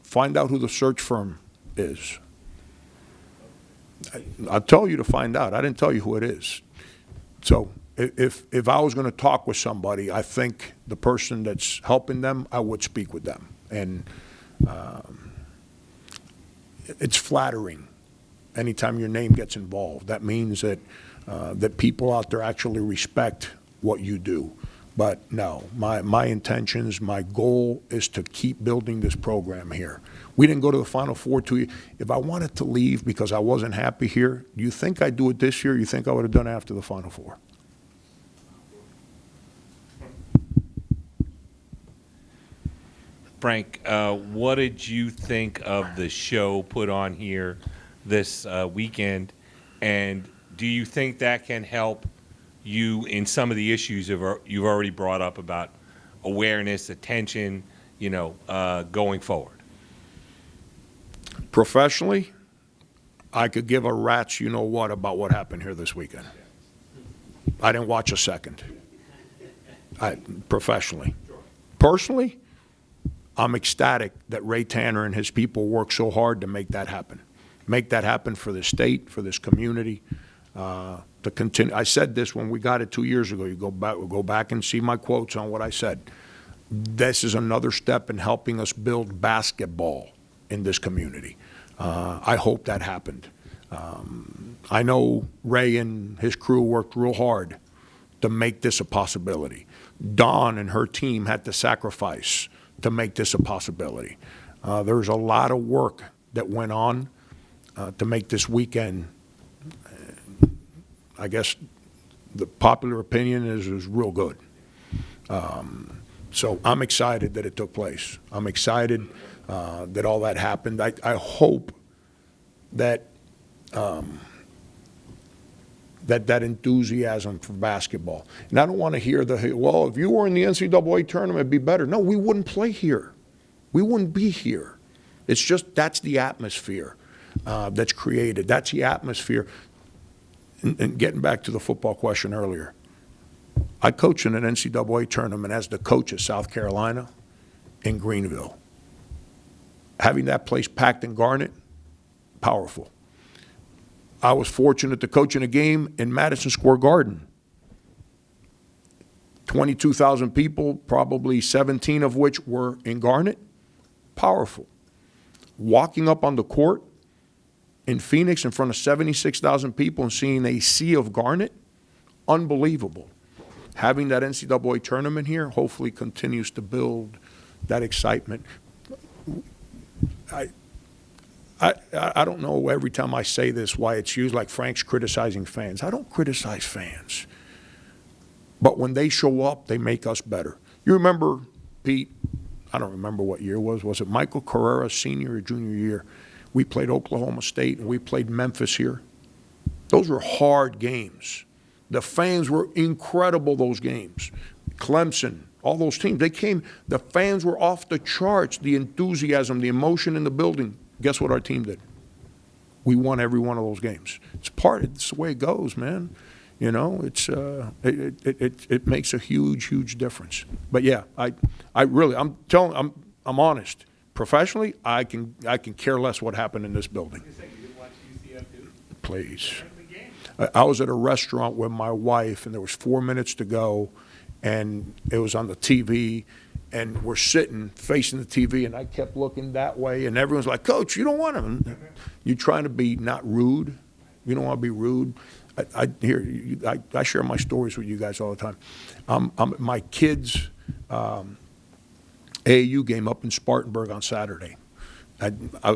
Find out who the search firm is. I'll tell you to find out. I didn't tell you who it is. So if I was going to talk with somebody, I think the person that's helping them, I would speak with them. And it's flattering anytime your name gets involved. That means that that people out there actually respect what you do. But no, my intentions, my goal is to keep building this program here. We didn't go to the Final Four 2 years. If I wanted to leave because I wasn't happy here, do you think I'd do it this year? You think I would have done it after the Final Four? Frank, what did you think of the show put on here this weekend? And do you think that can help you in some of the issues you've already brought up about awareness, attention, going forward? Professionally, I could give a rat's you-know-what about what happened here this weekend. I didn't watch a second. Professionally. Personally, I'm ecstatic that Ray Tanner and his people worked so hard to make that happen. Make that happen for the state, for this community. To continue. I said this when we got it 2 years ago. You go back and see my quotes on what I said. This is another step in helping us build basketball in this community. I hope that happened. I know Ray and his crew worked real hard to make this a possibility. Dawn and her team had to sacrifice to make this a possibility. There's a lot of work that went on to make this weekend. I guess the popular opinion is real good. So I'm excited that it took place. I'm excited that all that happened. I hope that that enthusiasm for basketball. And I don't want to hear well, if you were in the NCAA tournament, it'd be better. No, we wouldn't play here. We wouldn't be here. It's just that's the atmosphere that's created. That's the atmosphere. And getting back to the football question earlier, I coached in an NCAA tournament as the coach at South Carolina in Greenville. Having that place packed in Garnet, powerful. I was fortunate to coach in a game in Madison Square Garden. 22,000 people, probably 17 of which were in Garnet. Powerful. Walking up on the court in Phoenix in front of 76,000 people and seeing a sea of Garnet, unbelievable. Having that NCAA tournament here hopefully continues to build that excitement. I don't know every time I say this why it's used like Frank's criticizing fans. I don't criticize fans. But when they show up, they make us better. You remember, Pete, I don't remember what year it was. Was it Michael Carrera's senior or junior year? We played Oklahoma State and we played Memphis here. Those were hard games. The fans were incredible those games. Clemson, all those teams, they came, the fans were off the charts, the enthusiasm, the emotion in the building. Guess what our team did? We won every one of those games. It's the way it goes, man. You know, it makes a huge difference. But yeah, I'm honest. Professionally, I can care less what happened in this building. Please. I was at a restaurant with my wife, and there was 4 minutes to go, and it was on the TV, and we're sitting facing the TV, and I kept looking that way, and everyone's like, "Coach, you don't want him." You're trying to be not rude. You don't want to be rude. I share my stories with you guys all the time. I'm at my kids' AAU game up in Spartanburg on Saturday.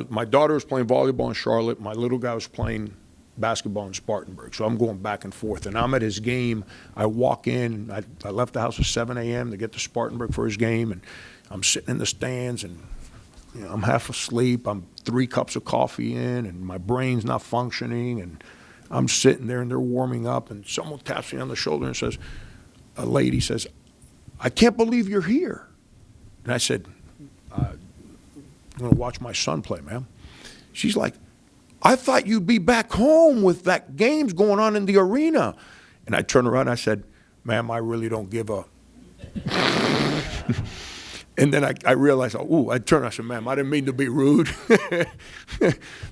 My daughter was playing volleyball in Charlotte. My little guy was playing basketball in Spartanburg. So I'm going back and forth. And I'm at his game. I walk in. I left the house at 7 a.m. to get to Spartanburg for his game. And I'm sitting in the stands, and I'm half asleep. I'm 3 cups of coffee in, and my brain's not functioning. And I'm sitting there, and they're warming up. And someone taps me on the shoulder and says, a lady says, "I can't believe you're here." And I said, "I'm going to watch my son play, ma'am." She's like, "I thought you'd be back home with that games going on in the arena." And I turned around and I said, "Ma'am, I really don't give a." And then I realized, I turned and I said, "Ma'am, I didn't mean to be rude."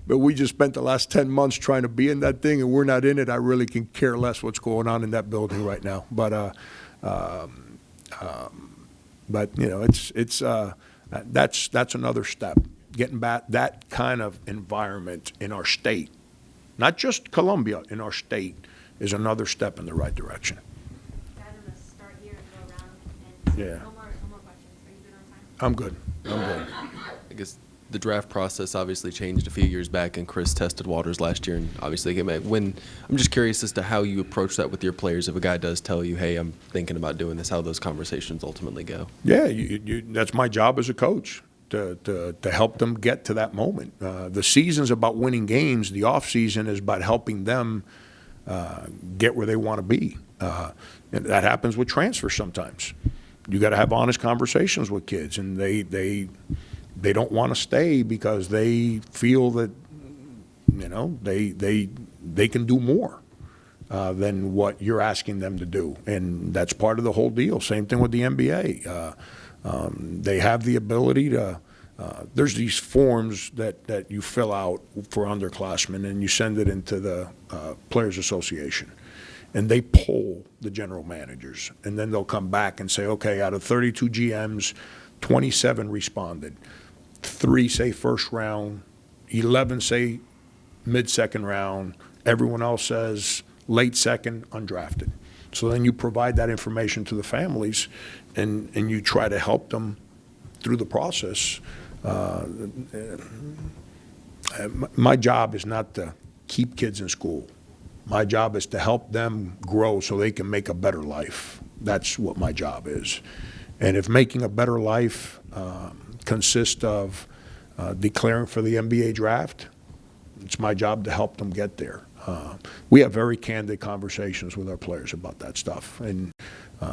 But we just spent the last 10 months trying to be in that thing, and we're not in it. I really can care less what's going on in that building right now. But you know, that's another step. Getting back that kind of environment in our state, not just Columbia, in our state, is another step in the right direction. Guys, I'm gonna start here and go around. And Yeah. no more questions. Are you good on time? I'm good. I guess the draft process obviously changed a few years back, and Chris tested waters last year, and obviously came back. I'm just curious as to how you approach that with your players. If a guy does tell you, "Hey, I'm thinking about doing this," how those conversations ultimately go. Yeah, that's my job as a coach, to help them get to that moment. The season's about winning games. The off season is about helping them get where they want to be. And that happens with transfers sometimes. You got to have honest conversations with kids, and they don't want to stay because they feel that, you know, they can do more than what you're asking them to do, and that's part of the whole deal. Same thing with the NBA. They have the ability to. There's these forms that you fill out for underclassmen, and you send it into the Players Association, and they poll the general managers, and then they'll come back and say, okay, out of 32 GMs, 27 responded. 3 say first round, 11 say mid-second round, everyone else says late second, undrafted. So then you provide that information to the families, and you try to help them through the process. My job is not to keep kids in school. My job is to help them grow so they can make a better life. That's what my job is. And if making a better life consists of declaring for the NBA draft, it's my job to help them get there. We have very candid conversations with our players about that stuff, and I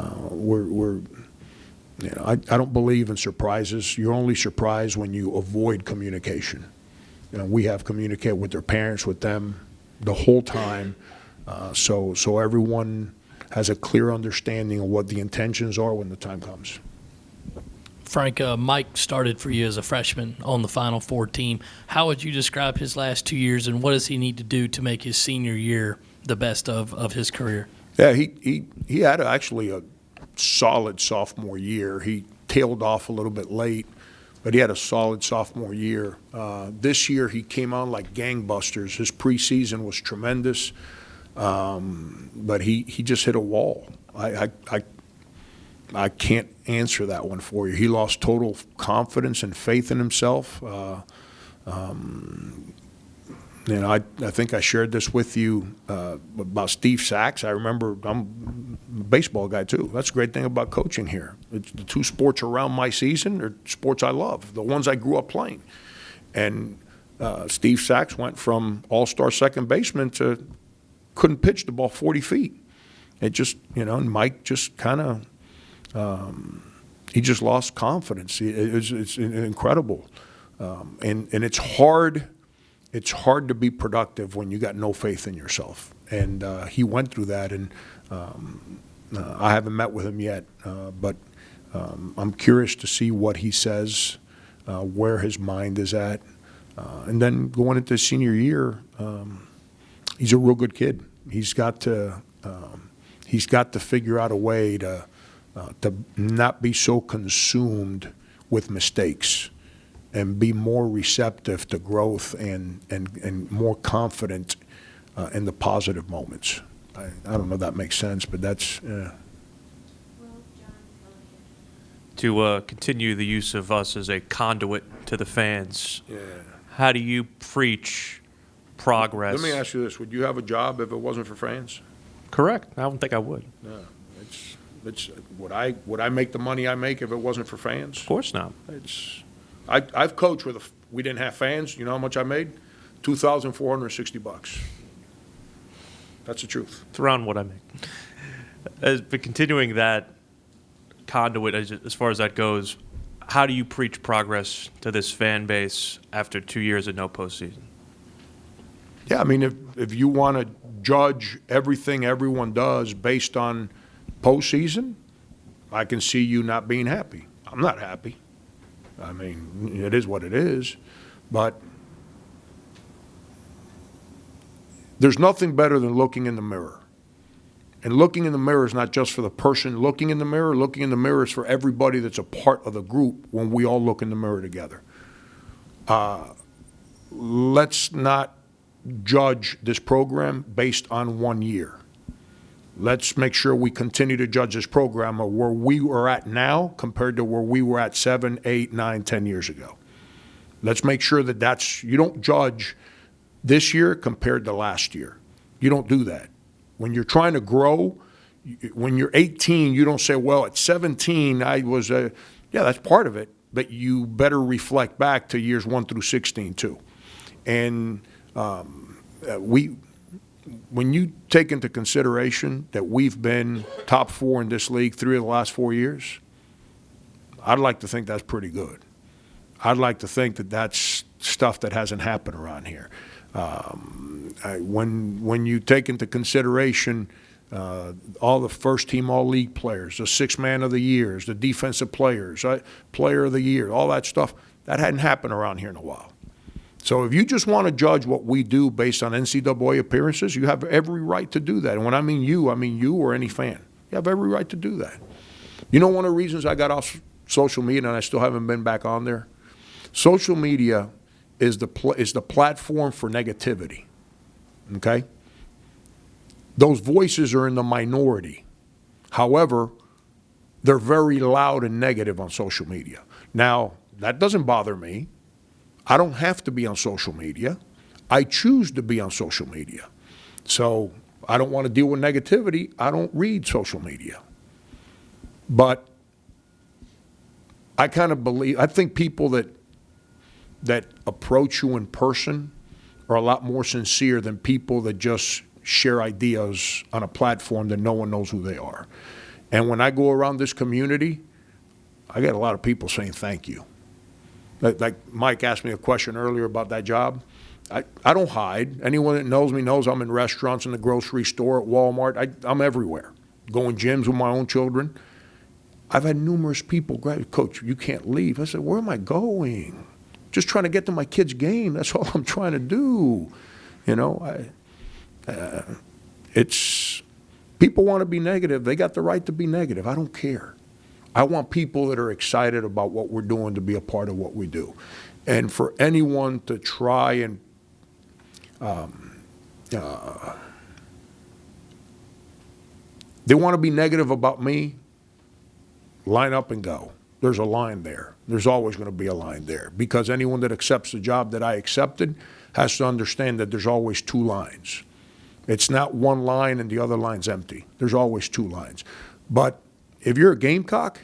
don't believe in surprises. You're only surprised when you avoid communication. We have communicated with their parents, with them, the whole time, so everyone has a clear understanding of what the intentions are when the time comes. Frank, Mike started for you as a freshman on the Final Four team. How would you describe his last 2 years, and what does he need to do to make his senior year the best of his career? Yeah, he had actually a solid sophomore year. He tailed off a little bit late, but he had a solid sophomore year. This year he came on like gangbusters. His preseason was tremendous, but he just hit a wall. I can't answer that one for you. He lost total confidence and faith in himself. I think I shared this with you about Steve Sachs. I remember, I'm a baseball guy too. That's the great thing about coaching here. It's the two sports around my season are sports I love, the ones I grew up playing. And Steve Sachs went from all-star second baseman to couldn't pitch the ball 40 feet. It just, and Mike just kind of, he just lost confidence. It's incredible. And it's hard. It's hard to be productive when you got no faith in yourself. And he went through that, and I haven't met with him yet, but I'm curious to see what he says, where his mind is at. And then going into senior year, he's a real good kid. He's got to figure out a way to not be so consumed with mistakes and be more receptive to growth and more confident in the positive moments. I don't know if that makes sense, but that's. To continue the use of us as a conduit to the fans, Yeah. how do you preach progress? Let me ask you this: would you have a job if it wasn't for fans? Correct. I don't think I would. No. It's would I make the money I make if it wasn't for fans? Of course not. I've coached where we didn't have fans. You know how much I made? $2,460. That's the truth. It's around what I make. But continuing that conduit, as far as that goes, how do you preach progress to this fan base after 2 years of no postseason? Yeah, I mean, if you want to judge everything everyone does based on postseason, I can see you not being happy. I'm not happy. I mean, it is what it is, but there's nothing better than looking in the mirror. And looking in the mirror is not just for the person looking in the mirror. Looking in the mirror is for everybody that's a part of the group when we all look in the mirror together. Let's not judge this program based on 1 year. Let's make sure we continue to judge this program of where we are at now compared to where we were at 7, 8, 9, 10 years ago. Let's make sure that you don't judge this year compared to last year. You don't do that. When you're trying to grow, when you're 18, you don't say, well, at 17, I was yeah, that's part of it, but you better reflect back to years 1 through 16 too. And when you take into consideration that we've been top 4 in this league 3 of the last 4 years, I'd like to think that's pretty good. I'd like to think that that's stuff that hasn't happened around here. When you take into consideration all the first-team all-league players, the six-man of the years, the defensive players, player of the year, all that stuff, that hadn't happened around here in a while. So if you just want to judge what we do based on NCAA appearances, you have every right to do that. And when I mean you or any fan. You have every right to do that. You know one of the reasons I got off social media and I still haven't been back on there? Social media is the platform for negativity, okay? Those voices are in the minority. However, they're very loud and negative on social media. Now, that doesn't bother me. I don't have to be on social media. I choose to be on social media. So I don't want to deal with negativity. I don't read social media. But I kind of I think people that approach you in person are a lot more sincere than people that just share ideas on a platform that no one knows who they are. And when I go around this community, I get a lot of people saying thank you. Like Mike asked me a question earlier about that job. I don't hide. Anyone that knows me knows I'm in restaurants, in the grocery store, at Walmart. I'm everywhere, going gyms with my own children. I've had numerous people, Coach, you can't leave. I said, where am I going? Just trying to get to my kid's game. That's all I'm trying to do. You know, people want to be negative. They got the right to be negative. I don't care. I want people that are excited about what we're doing to be a part of what we do. And for anyone to try and they want to be negative about me, line up and go. There's a line there. There's always going to be a line there, because anyone that accepts the job that I accepted has to understand that there's always two lines. It's not one line and the other line's empty. There's always two lines. But if you're a Gamecock,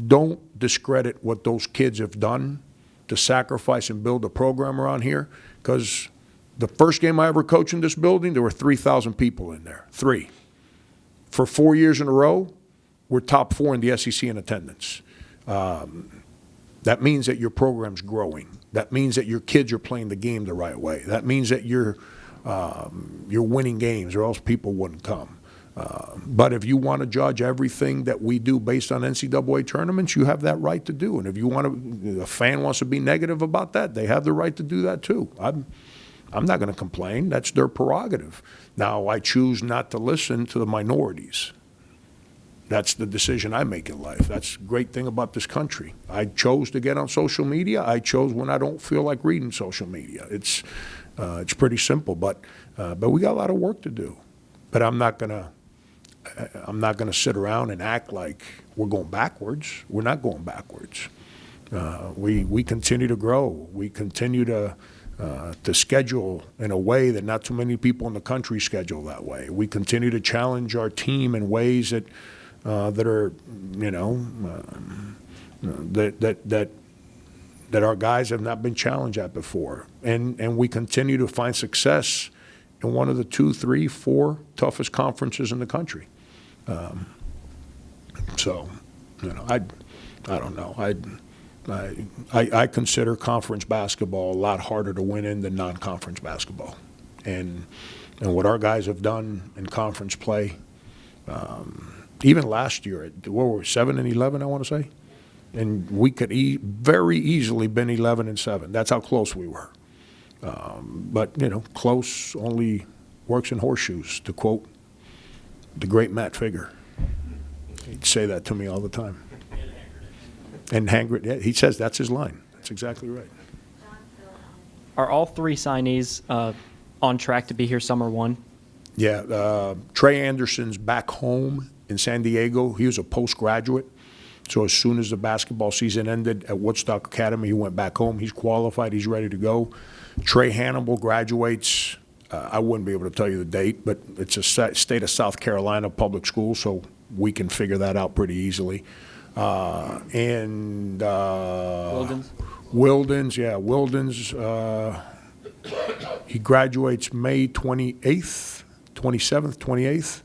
don't discredit what those kids have done to sacrifice and build a program around here, because the first game I ever coached in this building, there were 3,000 people in there. 3. For 4 years in a row, we're top 4 in the SEC in attendance. That means that your program's growing. That means that your kids are playing the game the right way. That means that you're winning games, or else people wouldn't come. But if you want to judge everything that we do based on NCAA tournaments, you have that right to do. And if you want to, a fan wants to be negative about that, they have the right to do that too. I'm not going to complain. That's their prerogative. Now, I choose not to listen to the minorities. That's the decision I make in life. That's the great thing about this country. I chose to get on social media. I chose when I don't feel like reading social media. It's pretty simple, but we got a lot of work to do. But I'm not gonna sit around and act like we're going backwards. We're not going backwards. We continue to grow. We continue to schedule in a way that not too many people in the country schedule that way. We continue to challenge our team in ways that are, that our guys have not been challenged at before. And we continue to find success in one of the 2, 3, 4 toughest conferences in the country. So, I don't know. I consider conference basketball a lot harder to win in than non-conference basketball. And what our guys have done in conference play, even last year, what were we, 7-11, I want to say? And we could very easily been 11-7. That's how close we were. But, close only works in horseshoes, to quote the great Matt Figger. He'd say that to me all the time. And Hangrit, yeah, he says that's his line. That's exactly right. Are all 3 signees on track to be here summer 1? Yeah, Trey Anderson's back home in San Diego. He was a postgraduate. So as soon as the basketball season ended at Woodstock Academy, he went back home. He's qualified. He's ready to go. Trey Hannibal graduates. I wouldn't be able to tell you the date, but it's a state of South Carolina public school, so we can figure that out pretty easily. Wildens, yeah, Wildens. He graduates May 28th, 27th, 28th.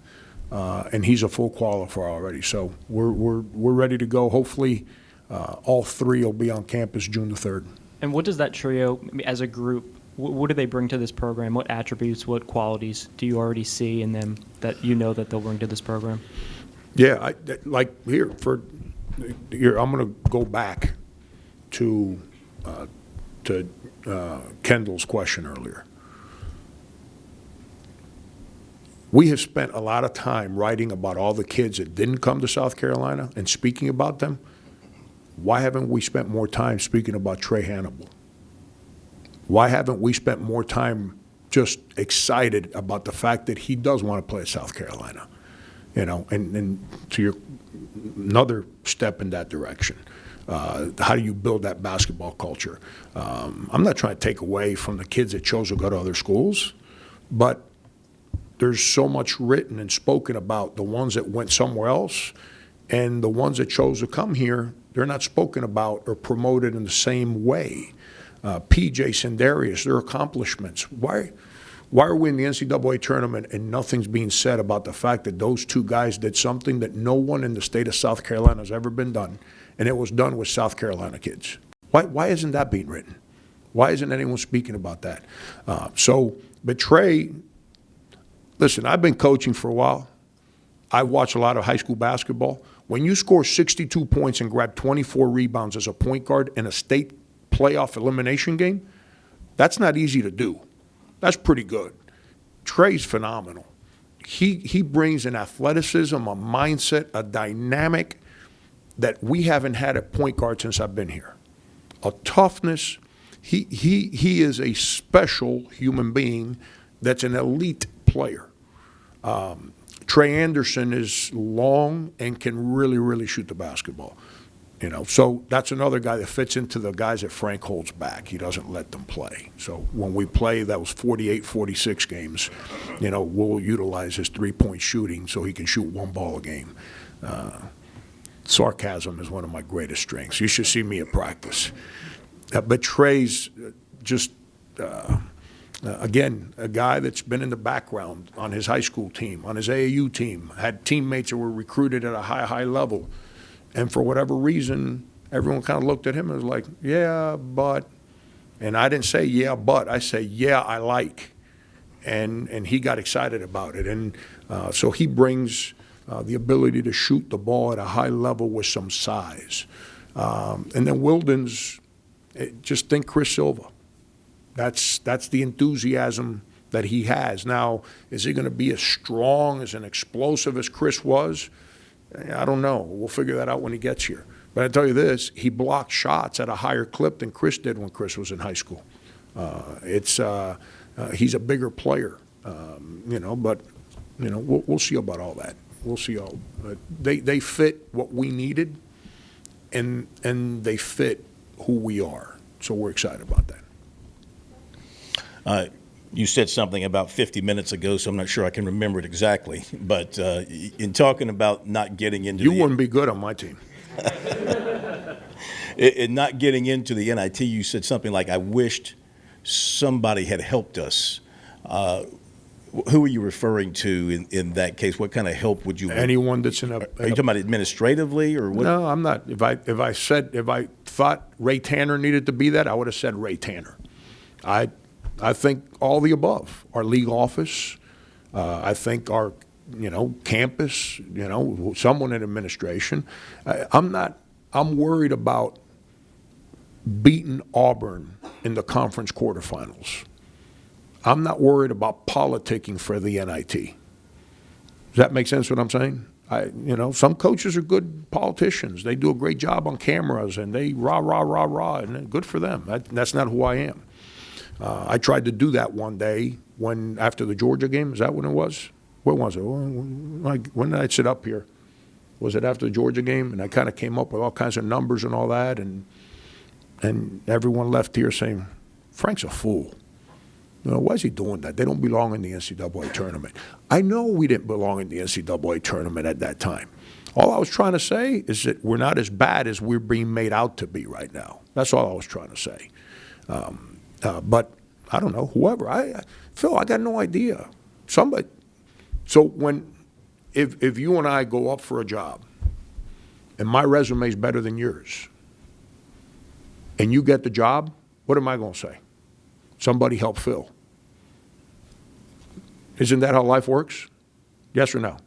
And he's a full qualifier already. So we're ready to go. Hopefully, all 3 will be on campus June the 3rd. And what does that trio, as a group, what do they bring to this program? What attributes, what qualities do you already see in them that that they'll bring to this program? Yeah, I'm going to go back to Kendall's question earlier. We have spent a lot of time writing about all the kids that didn't come to South Carolina and speaking about them. Why haven't we spent more time speaking about Trey Hannibal? Why haven't we spent more time just excited about the fact that he does want to play at South Carolina? And to your another step in that direction. How do you build that basketball culture? I'm not trying to take away from the kids that chose to go to other schools, but there's so much written and spoken about the ones that went somewhere else, and the ones that chose to come here, they're not spoken about or promoted in the same way. PJ Sendarius, their accomplishments. Why are we in the NCAA tournament and nothing's being said about the fact that those 2 guys did something that no one in the state of South Carolina has ever been done, and it was done with South Carolina kids? Why isn't that being written? Why isn't anyone speaking about that? But Trey, listen, I've been coaching for a while. I watch a lot of high school basketball. When you score 62 points and grab 24 rebounds as a point guard in a state playoff elimination game, that's not easy to do. That's pretty good. Trey's phenomenal. he brings an athleticism, a mindset, a dynamic that we haven't had at point guard since I've been here. A toughness. He is a special human being that's an elite player. Trey Anderson is long and can really, really shoot the basketball. You know, so that's another guy that fits into the guys that Frank holds back. He doesn't let them play. So when we play those 48, 46 games, you know, we'll utilize his three-point shooting so he can shoot one ball a game. Sarcasm is one of my greatest strengths. You should see me at practice. But Trey's just, again, a guy that's been in the background on his high school team, on his AAU team, had teammates that were recruited at a high level. And for whatever reason, everyone kind of looked at him and was like, yeah, but. And I didn't say, yeah, but. I say, yeah, I like. And he got excited about it. And so he brings the ability to shoot the ball at a high level with some size. And then Wilden's, just think Chris Silva. That's the enthusiasm that he has. Now, is he going to be as strong, as an explosive as Chris was? I don't know. We'll figure that out when he gets here. But I tell you this, he blocked shots at a higher clip than Chris did when Chris was in high school. He's a bigger player, you know, but, you know, we'll see about all that. We'll see all. They fit what we needed, and they fit who we are. So we're excited about that. You said something about 50 minutes ago, so I'm not sure I can remember it exactly. But in talking about not getting into you wouldn't be good on my team. In not getting into the NIT, you said something like, I wished somebody had helped us. Who are you referring to in that case? What kind of help would you want? Anyone that's in a. Are you talking about administratively or what? No, I'm not. If I thought Ray Tanner needed to be that, I would have said Ray Tanner. I think all the above. Our league office, I think our, you know, campus, you know, someone in administration. I'm worried about beating Auburn in the conference quarterfinals. I'm not worried about politicking for the NIT. Does that make sense what I'm saying? You know, some coaches are good politicians. They do a great job on cameras and they rah, and good for them. That's not who I am. I tried to do that one day after the Georgia game. Is that when it was? When was it? When did I sit up here? Was it after the Georgia game? And I kind of came up with all kinds of numbers and all that, and everyone left here saying, Frank's a fool. You know, why is he doing that? They don't belong in the NCAA tournament. I know we didn't belong in the NCAA tournament at that time. All I was trying to say is that we're not as bad as we're being made out to be right now. That's all I was trying to say. But I don't know, whoever. Phil, I got no idea. Somebody. So if you and I go up for a job and my resume is better than yours and you get the job, what am I going to say? Somebody help Phil. Isn't that how life works? Yes or no?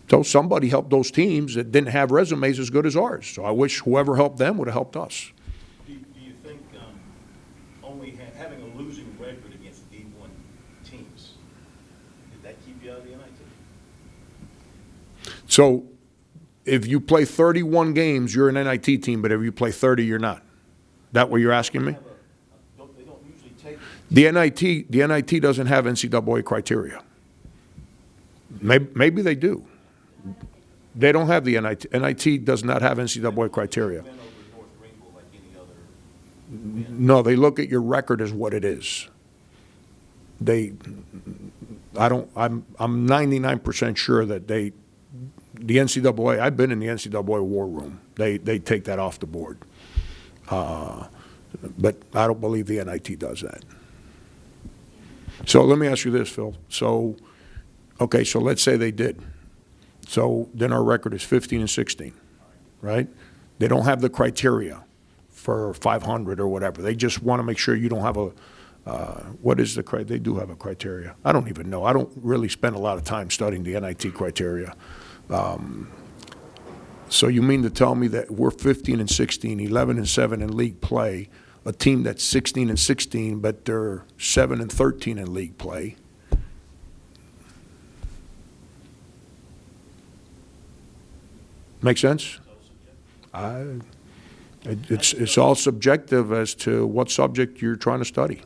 So somebody helped those teams that didn't have resumes as good as ours. So I wish whoever helped them would have helped us. Do you think only having a losing record against D1 teams, did that keep you out of the NIT? So if you play 31 games, you're an NIT team, but if you play 30, you're not. That what you're asking me? They don't usually take The NIT doesn't have NCAA criteria. Maybe they do. They don't have the NIT. NIT does not have NCAA criteria. No, they look at your record as what it is. I'm 99% sure that the NCAA, I've been in the NCAA war room. They take that off the board. But I don't believe the NIT does that. So let me ask you this, Phil. So let's say they did. So then our record is 15-16, right? They don't have the criteria for 500 or whatever. They just want to make sure you don't have what is the criteria? They do have a criteria. I don't even know. I don't really spend a lot of time studying the NIT criteria. So you mean to tell me that we're 15-16, 11-7 in league play, a team that's 16-16, but they're 7-13 in league play? Make sense? It's all subjective as to what subject you're trying to study.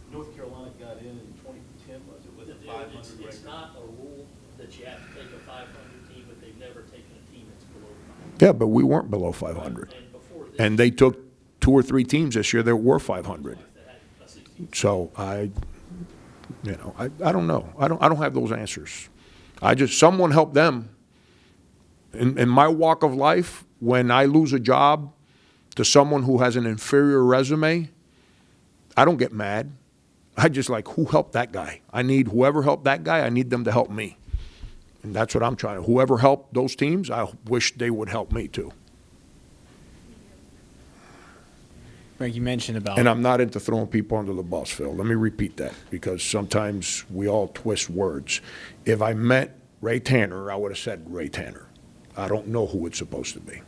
North Carolina got in 2010, was it, with a 500 record? It's not a rule that you have to take a 500 team, but they've never taken a team that's below 500. Yeah, but we weren't below 500. And they took 2 or 3 teams this year that were 500. So I don't know. I don't have those answers. Someone help them. In my walk of life, when I lose a job to someone who has an inferior resume, I don't get mad. I just like, who helped that guy? I need whoever helped that guy, I need them to help me. And that's what I'm trying to. Whoever helped those teams, I wish they would help me too. Frank, you mentioned about. And I'm not into throwing people under the bus, Phil. Let me repeat that, because sometimes we all twist words. If I meant Ray Tanner, I would have said Ray Tanner. I don't know who it's supposed to be.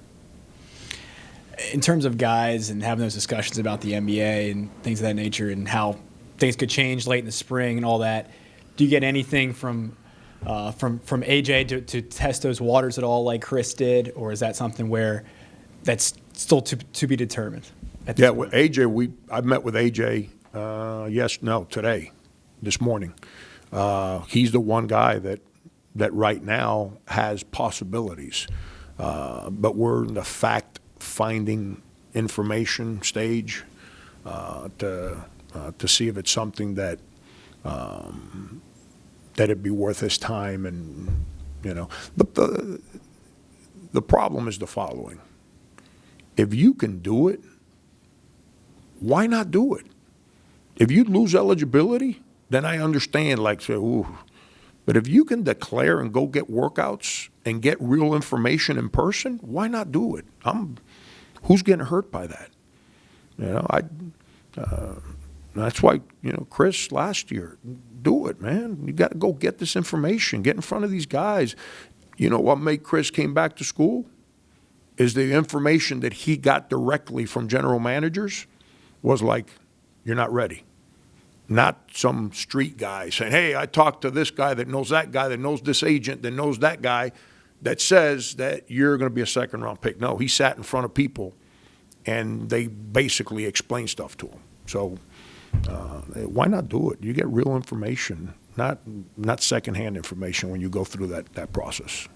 In terms of guys and having those discussions about the NBA and things of that nature and how things could change late in the spring and all that, do you get anything from AJ to test those waters at all like Chris did, or is that something where that's still to be determined? Yeah, with AJ, I met with AJ today, this morning. He's the one guy that right now has possibilities, but we're in the fact-finding information stage to see if it's something that it'd be worth his time, and But the problem is the following: if you can do it, why not do it? If you lose eligibility, then I understand, like, say, ooh. But if you can declare and go get workouts and get real information in person, why not do it? Who's getting hurt by that? That's why, Chris last year, do it, man. You got to go get this information, get in front of these guys. You know what made Chris came back to school? Is the information that he got directly from general managers was like, you're not ready. Not some street guy saying, hey, I talked to this guy that knows that guy that knows this agent that knows that guy that says that you're going to be a second-round pick. No, he sat in front of people, and they basically explained stuff to him. So why not do it? You get real information, not secondhand information when you go through that process.